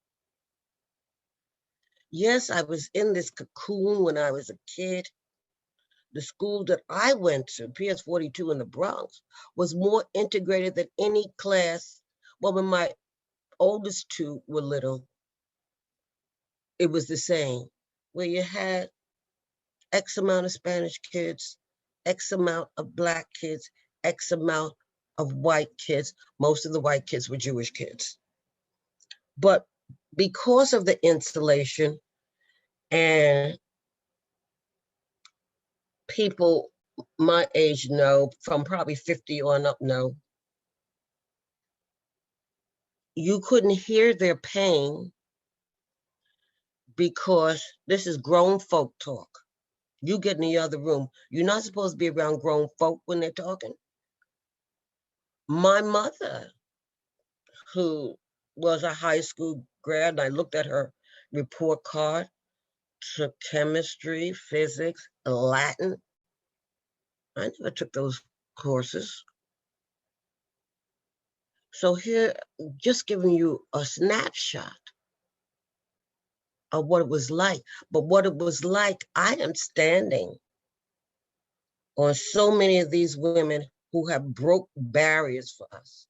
Yes, I was in this cocoon when I was a kid. The school that I went to, PS 42 in the Bronx, was more integrated than any class. Well, when my oldest two were little, it was the same, where you had X amount of Spanish kids, X amount of Black kids, X amount of white kids. Most of the white kids were Jewish kids. But because of the insulation, and people my age know, from probably 50 on up know, you couldn't hear their pain because this is grown folk talk. You get in the other room. You're not supposed to be around grown folk when they're talking. My mother, who was a high school grad, and I looked at her report card, took chemistry, physics, Latin. I never took those courses. So here, just giving you a snapshot of what it was like. But what it was like, I am standing on so many of these women who have broke barriers for us.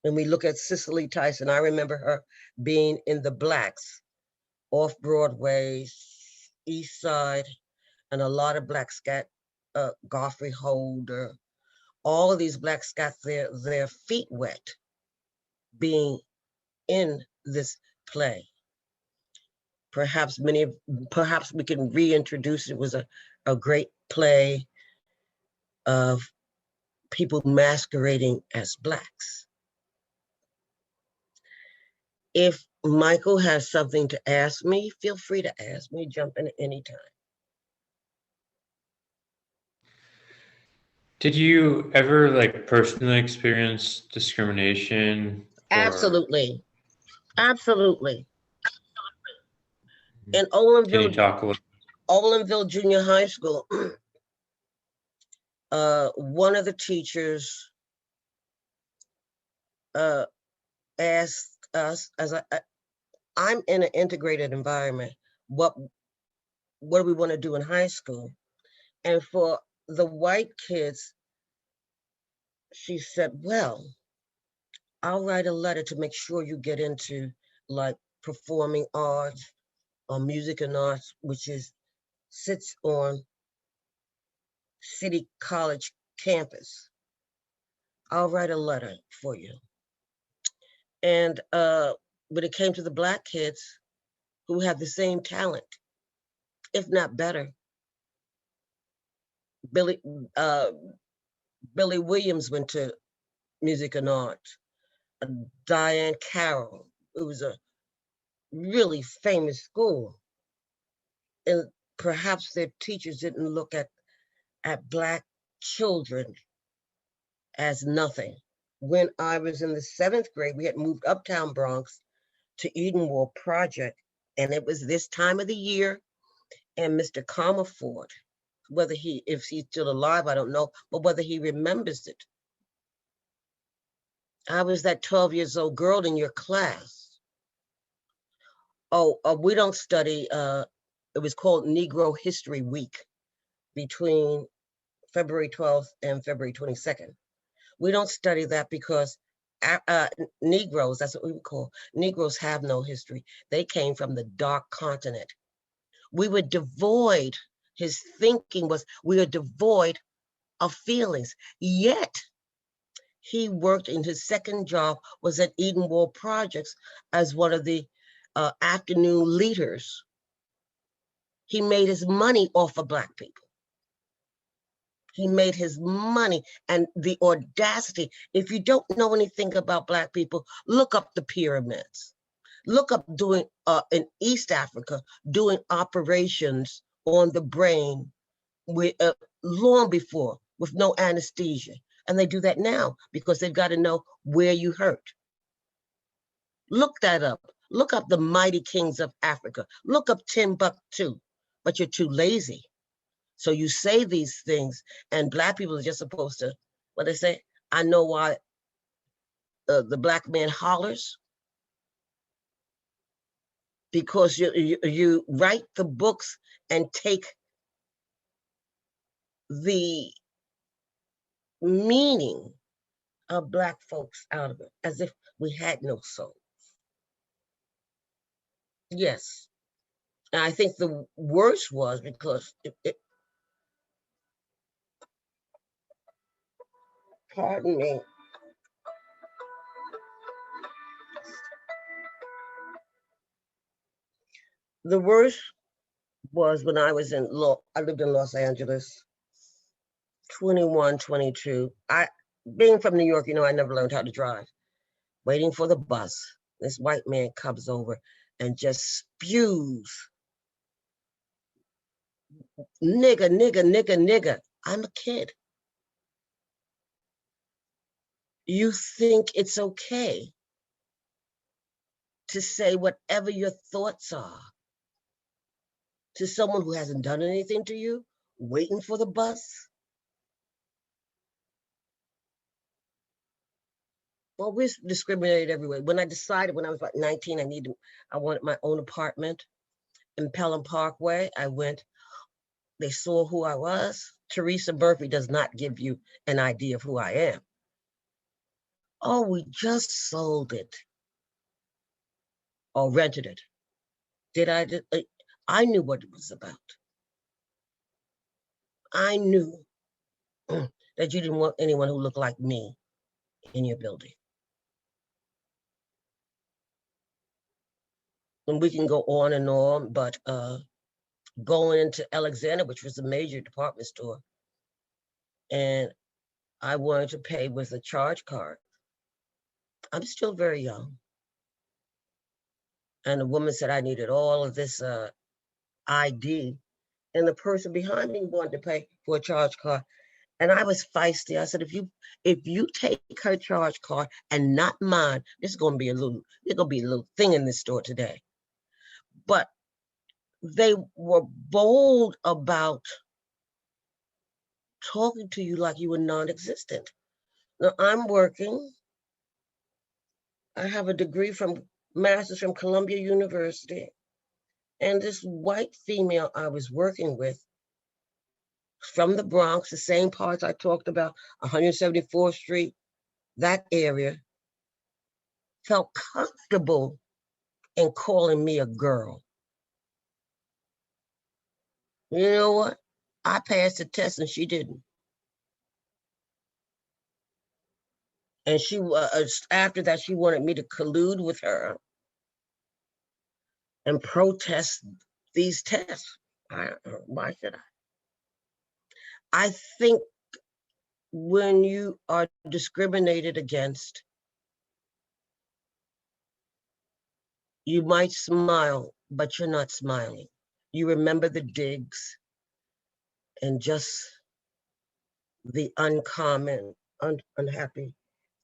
When we look at Cicely Tyson, I remember her being in the Blacks, off Broadway, East Side, and a lot of Black scat, Godfrey Holder, all of these Black scats, their feet wet being in this play. Perhaps we can reintroduce it. It was a great play of people masquerading as Blacks. If Michael has something to ask me, feel free to ask me, jump in at any time. Did you ever personally experience discrimination? Absolutely. Absolutely. In Can you talk a little? Olinville Junior High School, one of the teachers asked us, I'm in an integrated environment, what do we want to do in high school? And for the white kids, she said, well, I'll write a letter to make sure you get into like performing arts or music and arts, which sits on City College campus. I'll write a letter for you. And when it came to the Black kids who have the same talent, if not better, Billy Williams went to music and art. Diane Carroll. It was a really famous school. And perhaps their teachers didn't look at Black children as nothing. When I was in the 7th grade, we had moved uptown Bronx to Edenwald Project. And it was this time of the year. And Mr. Comerford, if he's still alive, I don't know, but whether he remembers it. I was that 12 years old girl in your class. We don't study, it was called Negro History Week between February 12th and February 22nd. We don't study that because Negroes, that's what we would call, Negroes have no history. They came from the dark continent. We were devoid, his thinking was, we are devoid of feelings. Yet, he worked in his second job was at Edenwald Projects as one of the afternoon leaders. He made his money off of Black people. He made his money, and the audacity. If you don't know anything about Black people, look up the pyramids. Look up doing in East Africa, doing operations on the brain with, long before with no anesthesia. And they do that now because they've got to know where you hurt. Look that up. Look up the mighty kings of Africa. Look up Timbuktu, but you're too lazy. So you say these things, and Black people are just supposed to, what they say, I know why the Black man hollers. Because you write the books and take the meaning of Black folks out of it, as if we had no soul. Yes. And I think the worst was because pardon me. The worst was when I lived in Los Angeles, 21, 22. Being from New York, I never learned how to drive. Waiting for the bus, this white man comes over and just spews, nigga, nigga, nigga, nigga. I'm a kid. You think it's okay to say whatever your thoughts are to someone who hasn't done anything to you, waiting for the bus? Well, we're discriminated everywhere. When I decided when I was about 19, I wanted my own apartment in Pelham Parkway. I went, they saw who I was. Theresa Murphy does not give you an idea of who I am. Oh, we just sold it or rented it. I knew what it was about. I knew that you didn't want anyone who looked like me in your building. And we can go on, but going into Alexander, which was a major department store, and I wanted to pay with a charge card. I'm still very young. And the woman said I needed all of this ID. And the person behind me wanted to pay for a charge card. And I was feisty. I said, if you take her charge card and not mine, there's gonna be a little thing in this store today. But they were bold about talking to you like you were non-existent. Now I'm working. I have a degree master's from Columbia University. And this white female I was working with from the Bronx, the same parts I talked about, 174th Street, that area, felt comfortable in calling me a girl. You know what? I passed the test and she didn't. And she after that, she wanted me to collude with her and protest these tests. Why should I? I think when you are discriminated against, you might smile, but you're not smiling. You remember the digs and just the uncommon, unhappy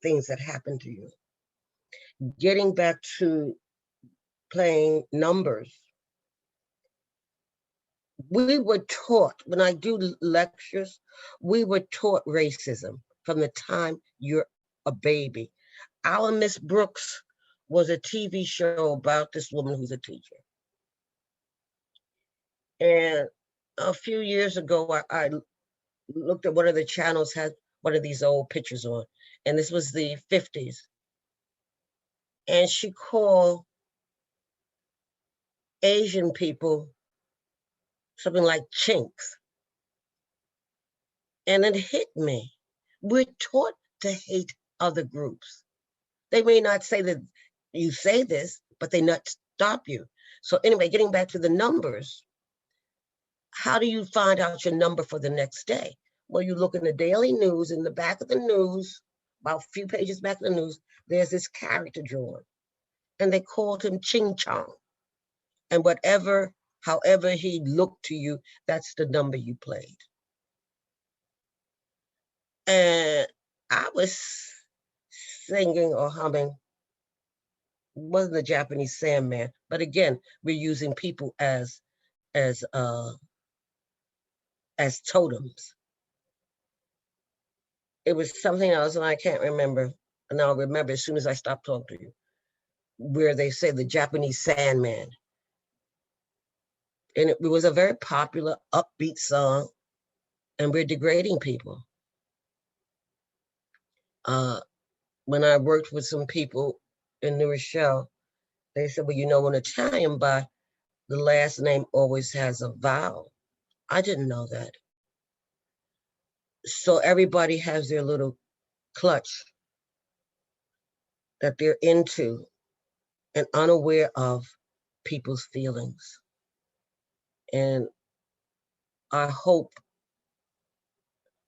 things that happen to you. Getting back to playing numbers, we were taught, when I do lectures, we were taught racism from the time you're a baby. Our Miss Brooks was a TV show about this woman who's a teacher. And a few years ago, I looked at one of the channels, had one of these old pictures on, and this was the 50s. And she called Asian people something like chinks. And it hit me. We're taught to hate other groups. They may not say that you say this, but they not stop you. So anyway, getting back to the numbers, how do you find out your number for the next day? Well, you look in the daily news, in the back of the news, about a few pages back of the news, there's this character drawn. And they called him Ching Chong. And however he looked to you, that's the number you played. And I was singing or humming, wasn't the Japanese Sandman, but again, we're using people as totems. It was something else, and I can't remember, and I'll remember as soon as I stop talking to you, where they say the Japanese Sandman. And it was a very popular, upbeat song, and we're degrading people. When I worked with some people in New Rochelle, they said, well, you know, an Italian by the last name always has a vowel. I didn't know that. So everybody has their little clutch that they're into and unaware of people's feelings. And I hope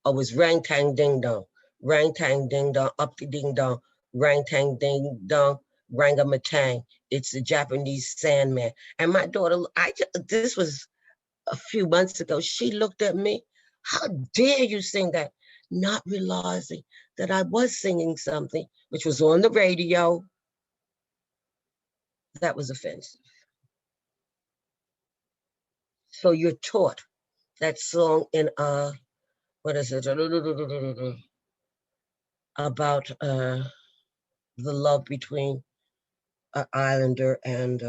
I was rang tang ding dong, up the ding dong, rang tang ding dong, rangamatang. It's the Japanese Sandman. And my daughter, this was a few months ago, she looked at me, how dare you sing that? Not realizing that I was singing something which was on the radio that was offensive. So you're taught that song in what is it? About the love between an islander and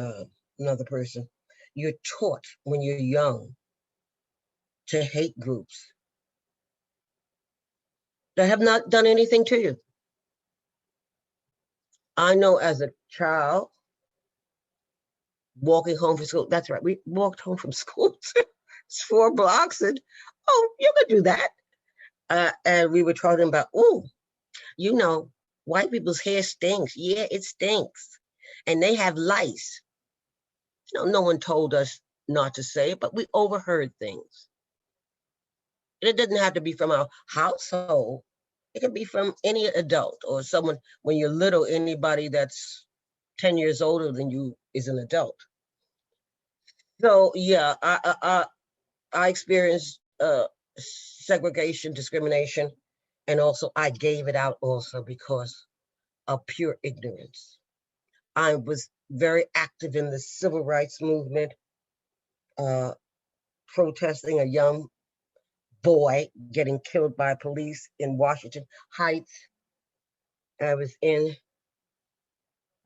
another person. You're taught when you're young to hate groups that have not done anything to you. I know as a child, walking home from school, that's right, we walked home from school, it's 4 blocks, and oh, you could do that. And we were talking about, oh, you know, white people's hair stinks. Yeah, it stinks. And they have lice. You know, no one told us not to say it, but we overheard things. And it doesn't have to be from our household. It can be from any adult or someone, when you're little, anybody that's 10 years older than you is an adult. So yeah, I experienced segregation, discrimination, and also I gave it out also because of pure ignorance. I was very active in the civil rights movement, protesting a young boy getting killed by police in Washington Heights. I was in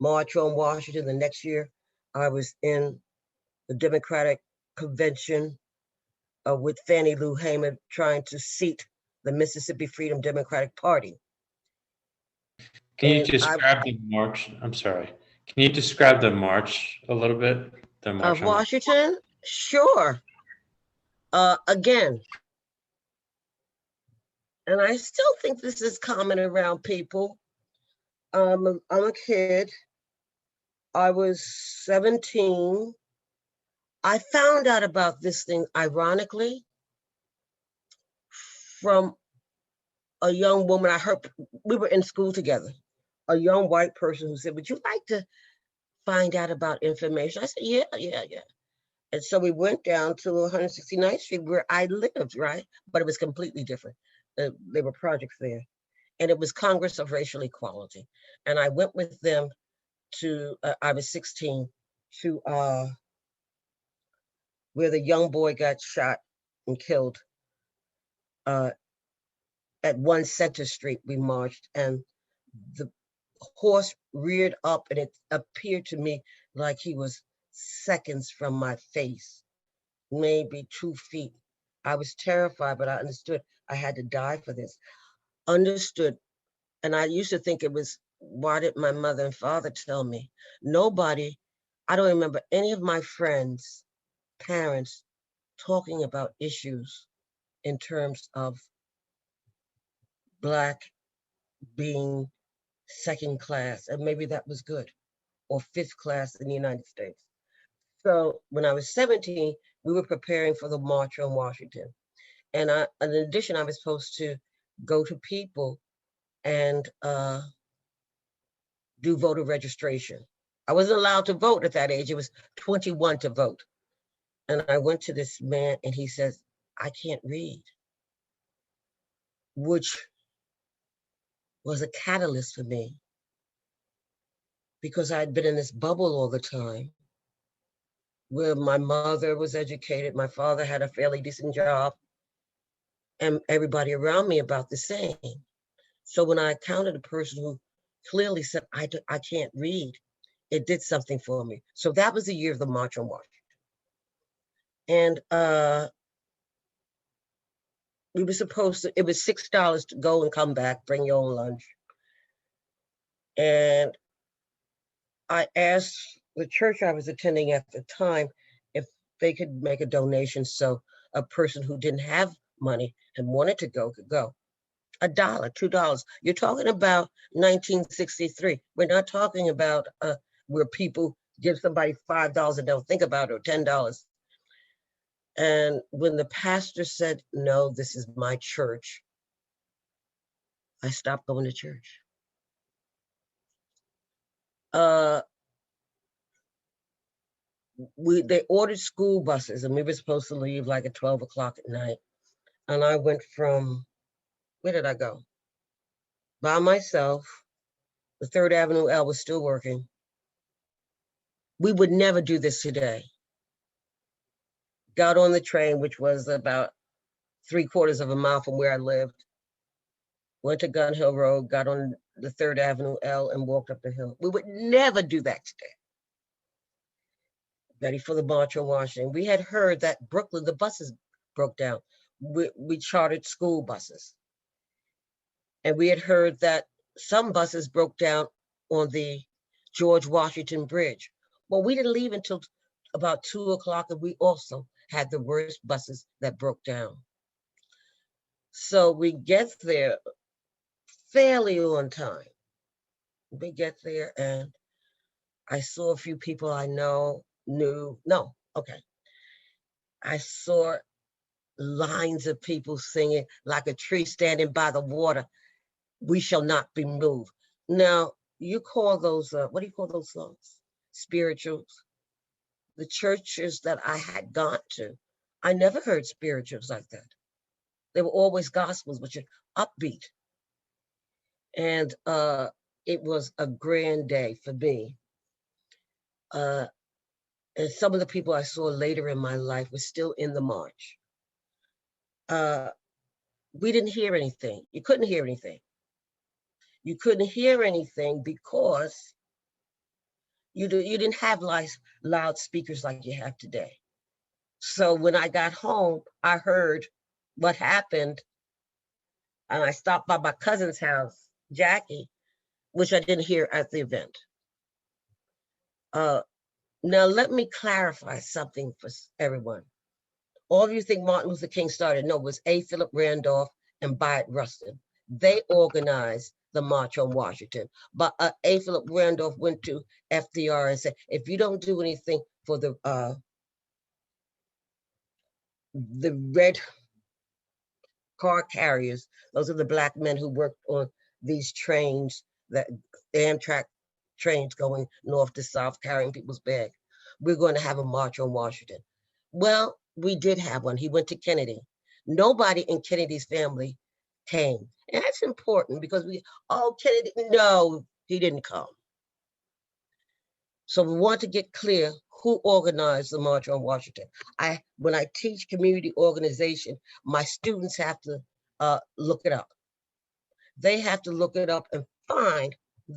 March on Washington. The next year, I was in the Democratic convention with Fannie Lou Hamer trying to seat the Mississippi Freedom Democratic Party. Can you And describe the march? I'm sorry. Can you describe the march a little bit? The march of on. Washington, sure. Again, and I still think this is common around people. I'm a kid. I was 17. I found out about this thing, ironically, from a young woman. I heard we were in school together. A young white person who said, "Would you like to find out about information?" I said, "Yeah, yeah, yeah." And so we went down to 169th Street where I lived, right? But it was completely different. There were projects there. And it was Congress of Racial Equality. And I went with them to, I was 16, to where the young boy got shot and killed. At 1 Center Street, we marched, and the horse reared up, and it appeared to me like he was seconds from my face, maybe 2 feet. I was terrified, but I understood I had to die for this. Understood. And I used to think it was, why did my mother and father tell me? Nobody, I don't remember any of my friends, parents, talking about issues in terms of Black being second class, and maybe that was good, or fifth class in the United States. So when I was 17, we were preparing for the March on Washington. And in addition, I was supposed to go to people and do voter registration. I wasn't allowed to vote at that age. It was 21 to vote. And I went to this man and he says, "I can't read," which was a catalyst for me because I'd been in this bubble all the time where my mother was educated, my father had a fairly decent job, and everybody around me about the same. So when I encountered a person who clearly said, I can't read, it did something for me. So that was the year of the March on Washington. And we were supposed to, it was $6 to go and come back, bring your own lunch. And I asked the church I was attending at the time if they could make a donation so a person who didn't have money and wanted to go could go. $1, $2. You're talking about 1963. We're not talking about where people give somebody $5 and don't think about it, or $10. And when the pastor said, "No, this is my church," I stopped going to church. They ordered school buses, and we were supposed to leave like at 12 o'clock at night. And I went from, where did I go? By myself. The 3rd Avenue L was still working. We would never do this today. Got on the train, which was about 3/4 of a mile from where I lived. Went to Gun Hill Road, got on the 3rd Avenue L and walked up the hill. We would never do that today. Ready for the March on Washington. We had heard that Brooklyn, the buses broke down. We chartered school buses. And we had heard that some buses broke down on the George Washington Bridge. Well, we didn't leave until about 2 o'clock, and we also had the worst buses that broke down. So we get there fairly on time. We get there, and I saw a few people I knew. I saw lines of people singing like a tree standing by the water, "We shall not be moved." Now, you call those, what do you call those songs? Spirituals. The churches that I had gone to, I never heard spirituals like that. They were always gospels, which are upbeat. And it was a grand day for me. And some of the people I saw later in my life were still in the march. We didn't hear anything. You couldn't hear anything. You couldn't hear anything because you didn't have loudspeakers like you have today. So when I got home, I heard what happened, and I stopped by my cousin's house, Jackie, which I didn't hear at the event. Now, let me clarify something for everyone. All of you think Martin Luther King started. No, it was A. Philip Randolph and Byatt Rustin. They organized the March on Washington. But A. Philip Randolph went to FDR and said, if you don't do anything for the red car carriers, those are the black men who worked on these trains, that Amtrak trains going north to south carrying people's bags. We're going to have a march on Washington. Well, we did have one. He went to Kennedy. Nobody in Kennedy's family came. And that's important because Kennedy, no, he didn't come. So we want to get clear who organized the March on Washington. When I teach community organization, my students have to look it up. They have to look it up and find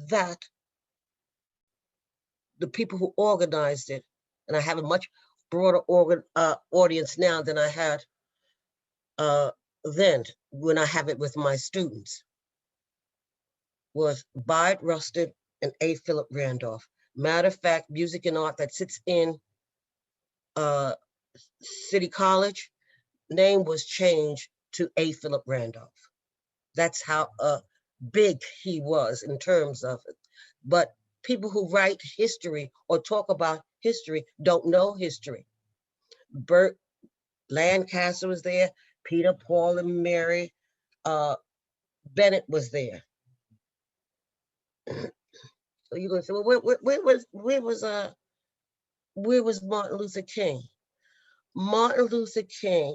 that the people who organized it, and I have a much broader audience now than I had then when I have it with my students, was Byatt Rustin and A. Philip Randolph. Matter of fact, music and art that sits in City College, name was changed to A. Philip Randolph. That's how big he was in terms of it. But people who write history or talk about history don't know history. Burt Lancaster was there, Peter, Paul, and Mary. Bennett was there. So you're gonna say, well, where was Martin Luther King? Martin Luther King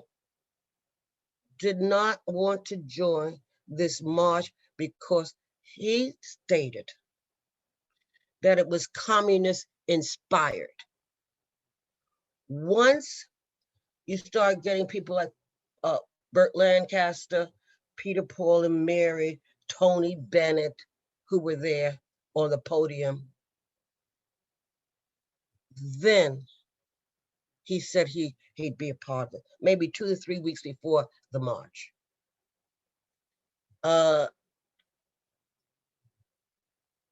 did not want to join this march because he stated that it was communist inspired. Once you start getting people like Burt Lancaster, Peter, Paul, and Mary, Tony Bennett, who were there on the podium, then he said he'd be a part of it, maybe 2 to 3 weeks before the march.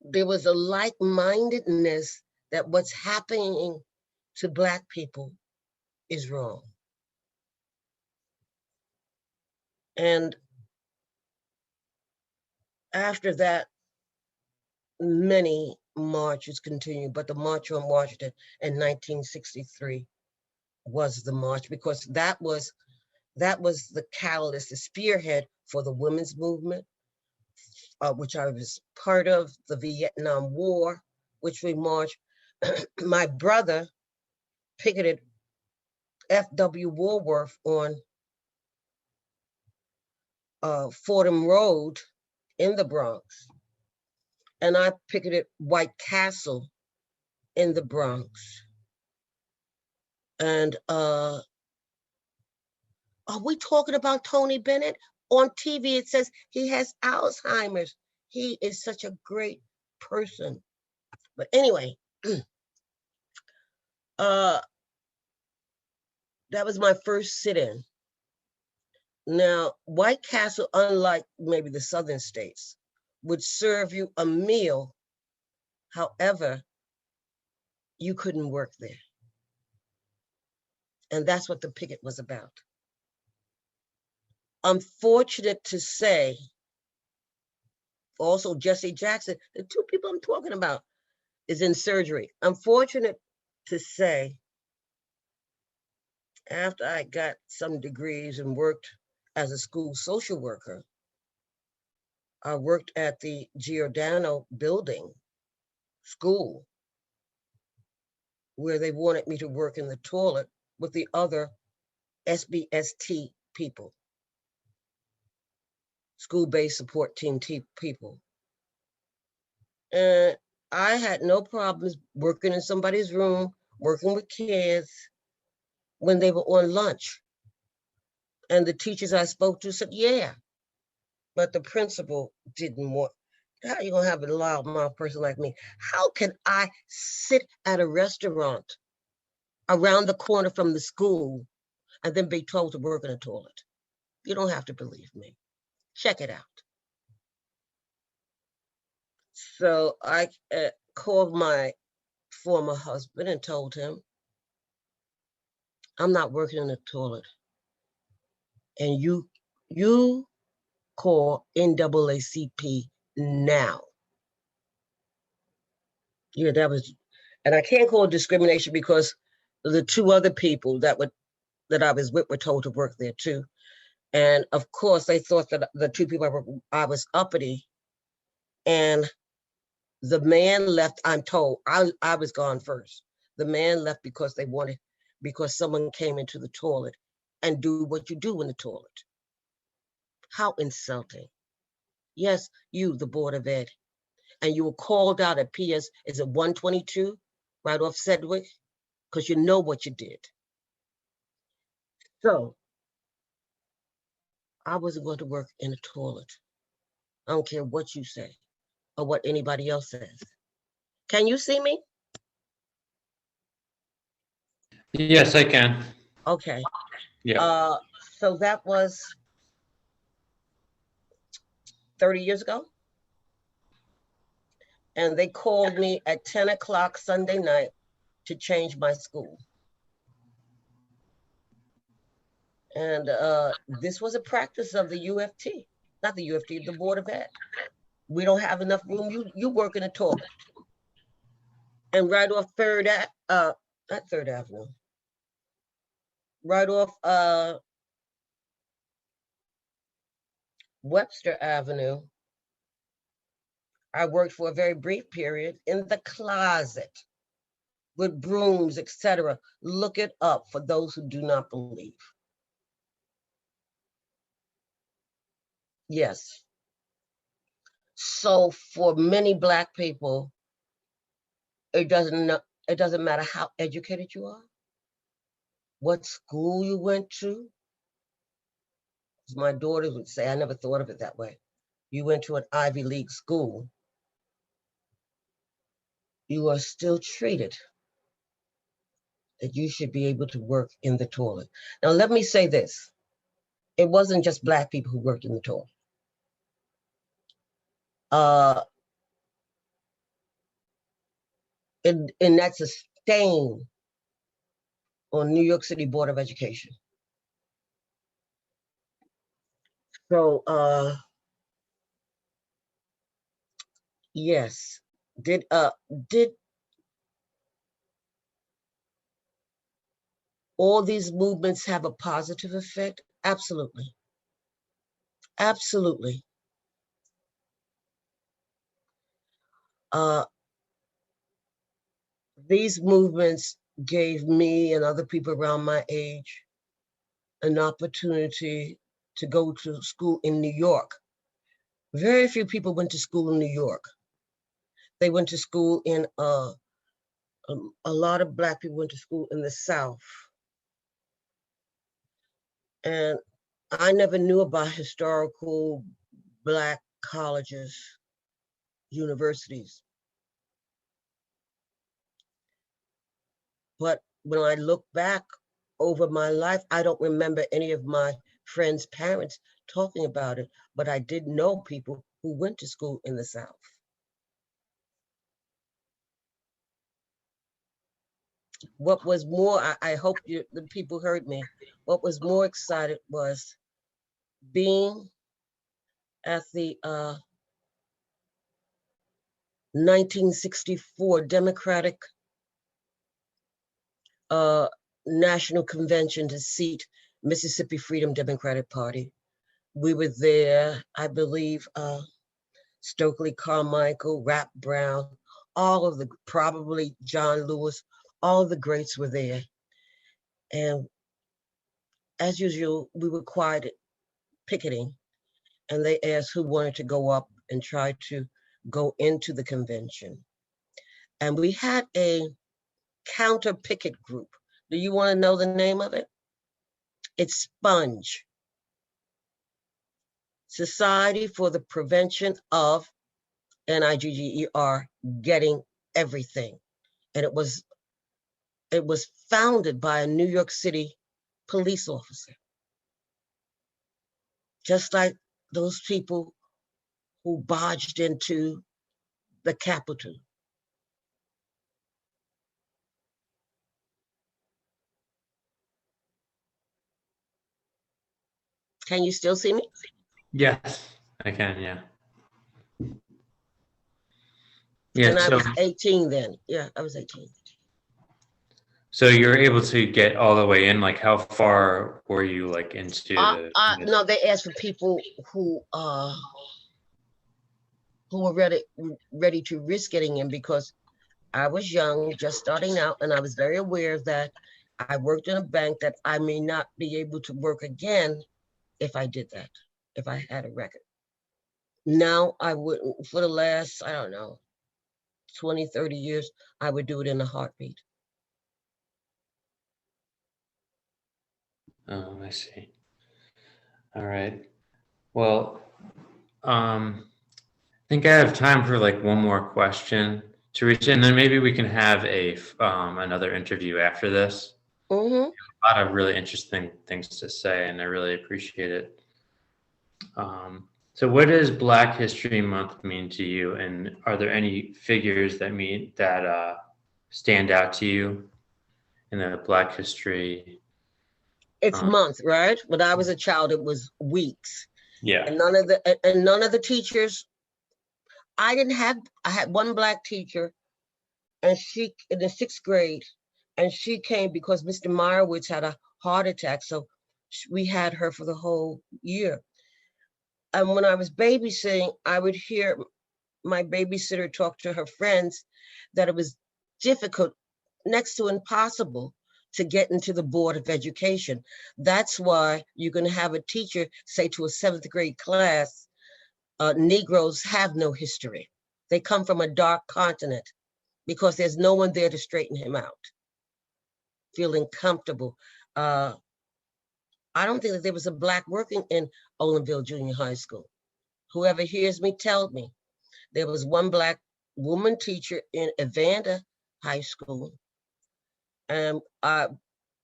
There was a like-mindedness that what's happening to Black people is wrong. And after that, many marches continued, but the March on Washington in 1963 was the march, because that was the catalyst, the spearhead for the women's movement, which I was part of, the Vietnam War, which we marched. My brother picketed F.W. Woolworth on Fordham Road in the Bronx, and I picketed White Castle in the Bronx. And are we talking about Tony Bennett? On TV, it says he has Alzheimer's. He is such a great person. But anyway, that was my first sit-in. Now, White Castle, unlike maybe the southern states, would serve you a meal. However, you couldn't work there. And that's what the picket was about. I'm fortunate to say, also Jesse Jackson, the two people I'm talking about is in surgery. I'm fortunate to say, after I got some degrees and worked as a school social worker, I worked at the Giordano building school, where they wanted me to work in the toilet with the other SBST people, school-based support team people. And I had no problems working in somebody's room, working with kids when they were on lunch. And the teachers I spoke to said, yeah, but the principal didn't want. How are you gonna have a loudmouth person like me? How can I sit at a restaurant around the corner from the school and then be told to work in a toilet? You don't have to believe me. Check it out. So I called my former husband and told him, I'm not working in the toilet. And you call NAACP now. Yeah, that was, and I can't call it discrimination because the two other people that I was with were told to work there too. And of course, they thought that the two people I was uppity, and the man left. I'm told I was gone first. The man left because someone came into the toilet and do what you do in the toilet. How insulting. Yes, you, the Board of Ed, and you were called out at PS, is it 122, right off Sedgwick? Because you know what you did. So I wasn't going to work in a toilet. I don't care what you say or what anybody else says. Can you see me? Yes, I can. Okay. Yeah. So that was 30 years ago. And they called me at 10 o'clock Sunday night to change my school. And this was a practice of the UFT, not the UFT, the Board of Ed. We don't have enough room. You work in a toilet. And right off not Third Avenue, right off Webster Avenue, I worked for a very brief period in the closet with brooms, etc. Look it up for those who do not believe. Yes. So for many Black people, it doesn't matter how educated you are, what school you went to. As my daughters would say, I never thought of it that way. You went to an Ivy League school, you are still treated that you should be able to work in the toilet. Now, let me say this. It wasn't just Black people who worked in the toilet. And that's a stain on New York City Board of Education. So, yes, did all these movements have a positive effect? Absolutely. Absolutely. These movements gave me and other people around my age an opportunity to go to school in New York. Very few people went to school in New York. They went to school in, a lot of Black people went to school in the South. And I never knew about historical Black colleges, universities. But when I look back over my life, I don't remember any of my friends' parents talking about it, but I did know people who went to school in the South. What was more, I hope the people heard me, what was more excited was being at the 1964 Democratic National Convention to seat Mississippi Freedom Democratic Party. We were there, I believe, Stokely Carmichael, Rap Brown, all of the, probably John Lewis, all the greats were there. And as usual, we were quiet picketing, and they asked who wanted to go up and try to go into the convention. And we had a counter picket group. Do you want to know the name of it? It's SPONGE, Society for the Prevention of NIGGER, Getting Everything. And it was founded by a New York City police officer. Just like those people who barged into the capital. Can you still see me? Yes, I can. Yeah. Yeah. And I So, was 18 then. Yeah, I was 18. so you're able to get all the way in. Like, how far were you like into the? No, they asked for people who were ready to risk getting in, because I was young, just starting out, and I was very aware that I worked in a bank that I may not be able to work again if I did that, if I had a record. Now I would, for the last, I don't know, 20, 30 years, I would do it in a heartbeat. Oh, I see. All right. Well, I think I have time for like one more question, Teresa, and then maybe we can have another interview after this. Mm-hmm. A lot of really interesting things to say, and I really appreciate it. So, what does Black History Month mean to you, and are there any figures that stand out to you in the Black history? It's months, right? When I was a child, it was weeks. Yeah. And none of the teachers, I had one Black teacher, and she, in the 6th grade, and she came because Mr. Meyerowitz had a heart attack. So we had her for the whole year. And when I was babysitting, I would hear my babysitter talk to her friends that it was difficult, next to impossible, to get into the Board of Education. That's why you can have a teacher say to a 7th grade class, Negroes have no history. They come from a dark continent, because there's no one there to straighten him out. Feeling comfortable. I don't think that there was a Black working in Olinville Junior High School. Whoever hears me, tell me. There was one Black woman teacher in Evander High School, and I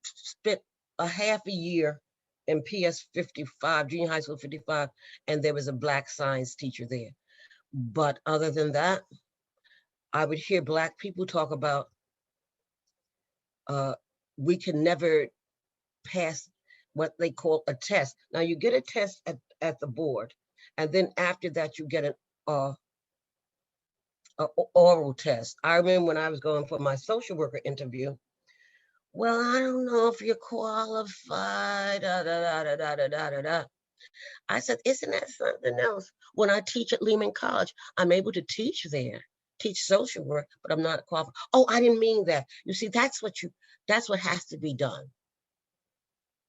spent a half a year in PS 55, Junior High School 55, and there was a Black science teacher there. But other than that, I would hear Black people talk about we can never pass what they call a test. Now you get a test at the board, and then after that you get an oral test. I remember when I was going for my social worker interview, well, I don't know if you're qualified, da, da, da, da, da, da, da, da. I said, isn't that something else? When I teach at Lehman College, I'm able to teach there, teach social work, but I'm not qualified. Oh, I didn't mean that. You see, that's what has to be done.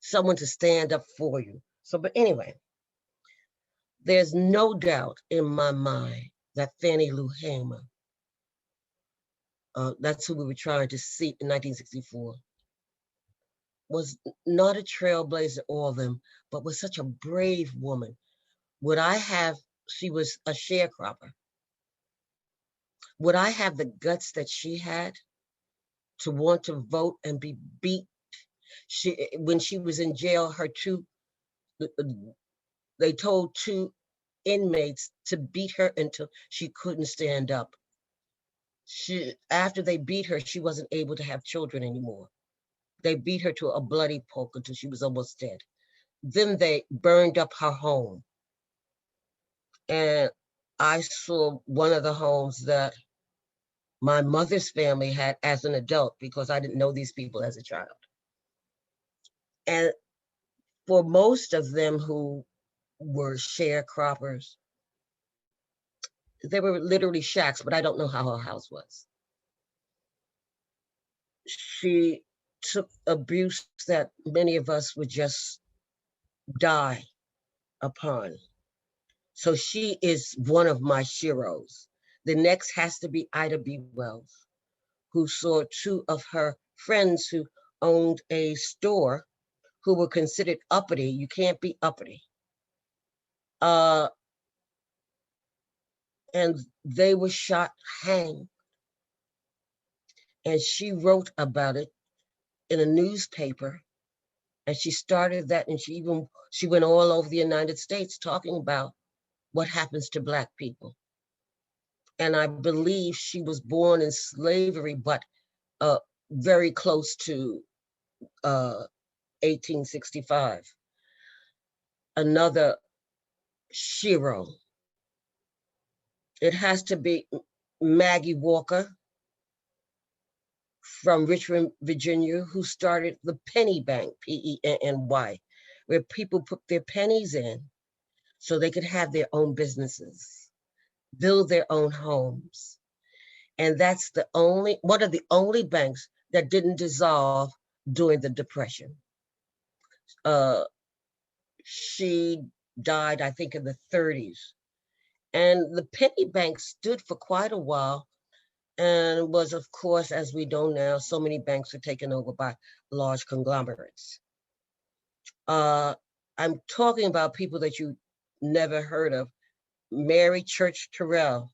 Someone to stand up for you. So, but anyway, there's no doubt in my mind that Fannie Lou Hamer, that's who we were trying to seat in 1964, was not a trailblazer, all of them, but was such a brave woman. She was a sharecropper. Would I have the guts that she had to want to vote and be beat? When she was in jail, they told 2 inmates to beat her until she couldn't stand up. After they beat her, she wasn't able to have children anymore. They beat her to a bloody pulp until she was almost dead. Then they burned up her home. And I saw one of the homes that my mother's family had as an adult, because I didn't know these people as a child. And for most of them who were sharecroppers, they were literally shacks, but I don't know how her house was. She took abuse that many of us would just die upon. So she is one of my sheroes. The next has to be Ida B. Wells, who saw 2 of her friends who owned a store who were considered uppity. You can't be uppity. And they were shot, hanged. And she wrote about it in a newspaper. And she started that, and she went all over the United States talking about what happens to Black people. And I believe she was born in slavery, but very close to 1865. Another Shiro. It has to be Maggie Walker from Richmond, Virginia, who started the penny bank, Penny, where people put their pennies in so they could have their own businesses, build their own homes. And that's one of the only banks that didn't dissolve during the Depression. She died, I think, in the 30s. And the penny bank stood for quite a while and was, of course, as we know now, so many banks are taken over by large conglomerates. I'm talking about people that you never heard of. Mary Church Terrell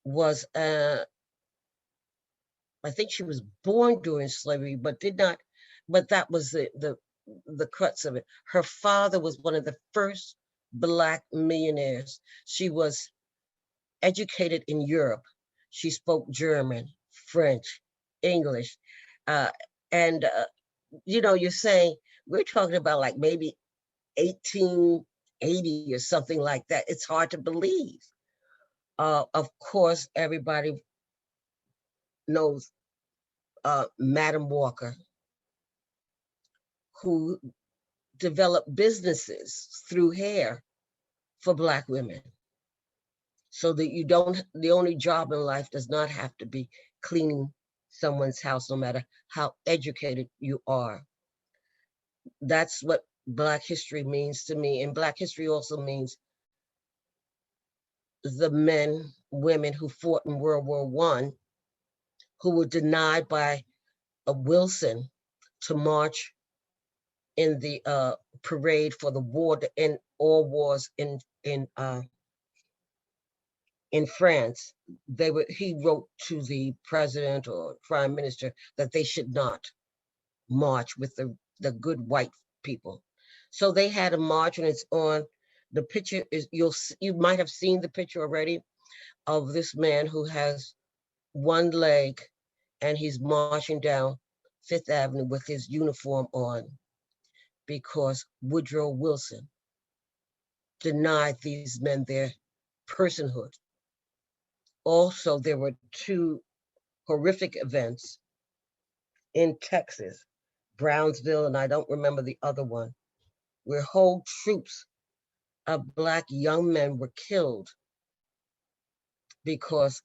was, I think she was born during slavery, but that was the crux of it. Her father was one of the first Black millionaires. She was educated in Europe. She spoke German, French, English. And you're saying, we're talking about like maybe 1880 or something like that. It's hard to believe. Of course, everybody knows Madam Walker, who developed businesses through hair for Black women. So that the only job in life does not have to be cleaning someone's house, no matter how educated you are. That's what Black history means to me. And Black history also means the men, women who fought in World War I, who were denied by Wilson to march in the parade for the war to end all wars in France. He wrote to the president or prime minister that they should not march with the good white people. So they had a march, and it's on the picture. You might have seen the picture already of this man who has one leg, and he's marching down Fifth Avenue with his uniform on, because Woodrow Wilson denied these men their personhood. Also, there were two horrific events in Texas, Brownsville, and I don't remember the other one, where whole troops of Black young men were killed because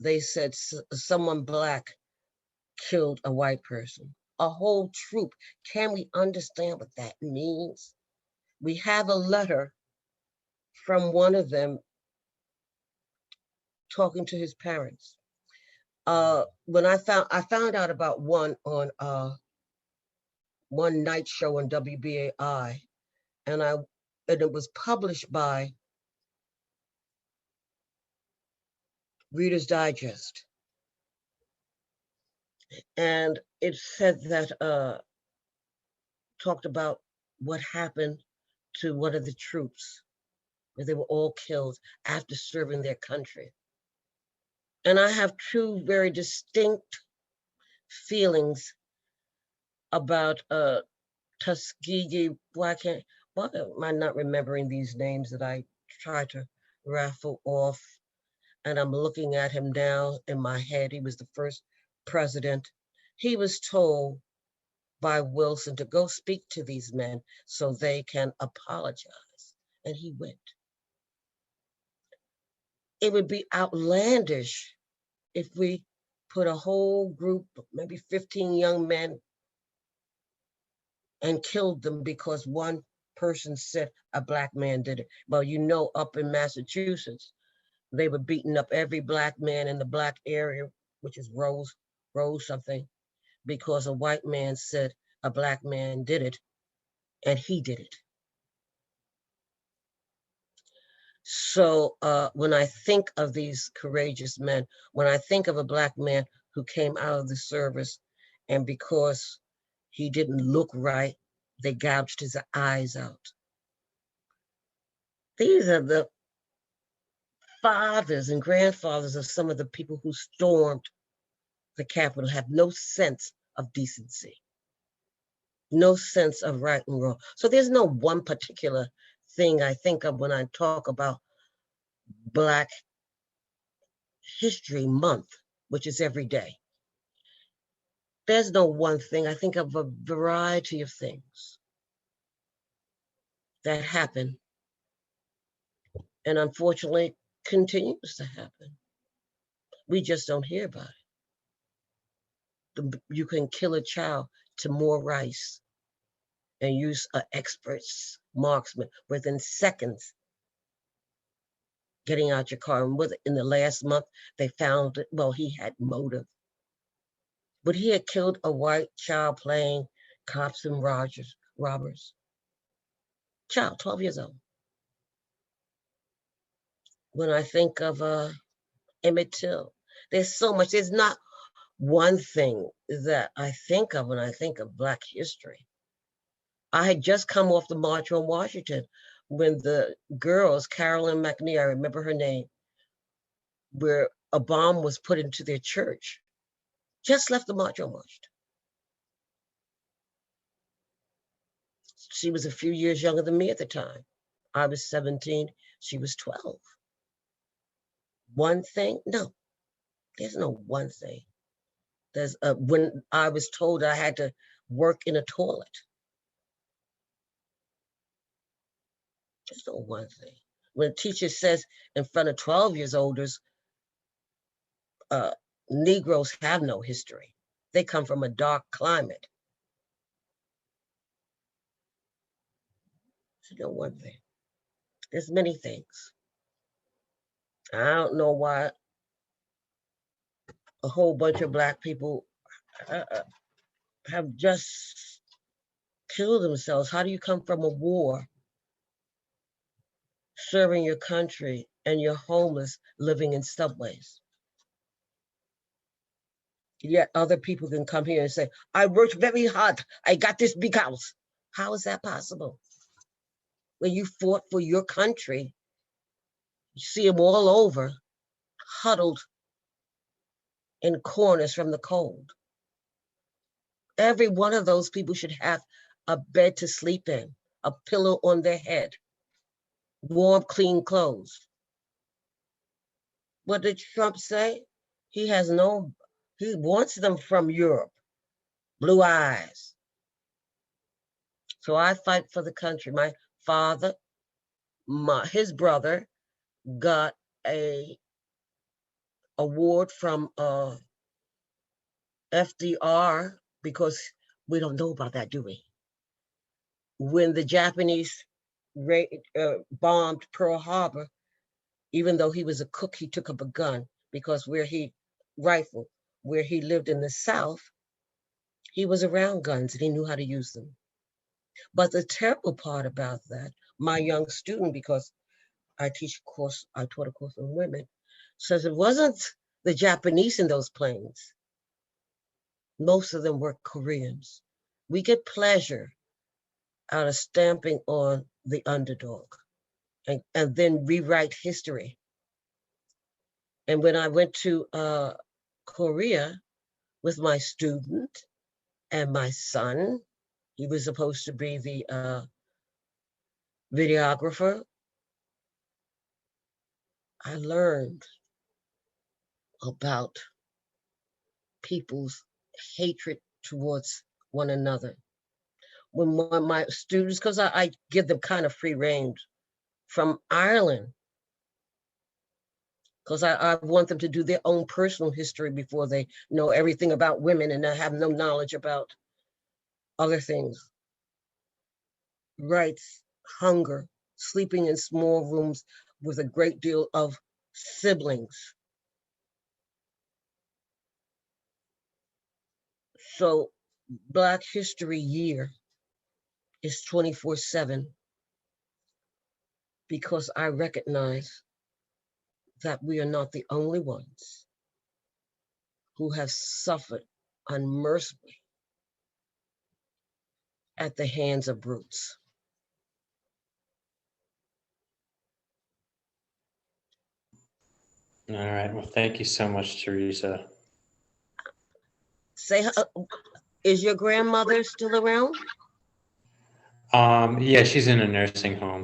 they said someone Black killed a white person. A whole troop. Can we understand what that means? We have a letter from one of them talking to his parents. When I found out about one on one night show on WBAI, and it was published by Reader's Digest. And it said that, talked about what happened to one of the troops, where they were all killed after serving their country. And I have two very distinct feelings about Tuskegee. Why am I not remembering these names that I try to raffle off? And I'm looking at him now in my head. He was the first president. He was told by Wilson to go speak to these men so they can apologize. And he went. It would be outlandish if we put a whole group, maybe 15 young men, and killed them because one person said a Black man did it. Well, up in Massachusetts, they were beating up every Black man in the Black area, which is Rose something, because a white man said a Black man did it, and he did it. So when I think of these courageous men, when I think of a Black man who came out of the service, and because he didn't look right, they gouged his eyes out. These are the fathers and grandfathers of some of the people who stormed the Capitol have no sense of decency, no sense of right and wrong. So there's no one particular thing I think of when I talk about Black History Month, which is every day. There's no one thing. I think of a variety of things that happen and unfortunately continues to happen. We just don't hear about it. You can kill a child to more rice and use an expert's marksman within seconds getting out your car. And in the last month, they found it. Well, he had motive. But he had killed a white child playing cops and robbers. Child, 12 years old. When I think of Emmett Till, there's so much. There's not one thing that I think of when I think of Black history. I had just come off the March on Washington when the girls, Carolyn McNear, I remember her name, where a bomb was put into their church, just left the March on Washington. She was a few years younger than me at the time. I was 17, she was 12. One thing? No, there's no one thing. There's when I was told I had to work in a toilet. There's no one thing. When a teacher says in front of 12 years olders, Negroes have no history. They come from a dark climate. There's no one thing. There's many things. I don't know why a whole bunch of Black people have just killed themselves. How do you come from a war, serving your country, and you're homeless, living in subways? Yet other people can come here and say, I worked very hard. I got this big house. How is that possible? When you fought for your country, you see them all over, huddled in corners from the cold. Every one of those people should have a bed to sleep in, a pillow on their head, warm, clean clothes. What did Trump say? He wants them from Europe, blue eyes. So I fight for the country. My father, his brother got a award from FDR, because we don't know about that, do we? When the Japanese bombed Pearl Harbor, even though he was a cook, he took up a gun, because where he lived in the South, he was around guns and he knew how to use them. But the terrible part about that, my young student, because I taught a course on women, says it wasn't the Japanese in those planes. Most of them were Koreans. We get pleasure out of stamping on the underdog and then rewrite history. And when I went to Korea with my student and my son, he was supposed to be the videographer, I learned about people's hatred towards one another. When one of my students, because I give them kind of free range, from Ireland, because I want them to do their own personal history before they know everything about women and have no knowledge about other things. Rights, hunger, sleeping in small rooms with a great deal of siblings. So Black History Year is 24/7, because I recognize that we are not the only ones who have suffered unmercifully at the hands of brutes. All right. Well, thank you so much, Theresa. Say, is your grandmother still around? Yeah, she's in a nursing home.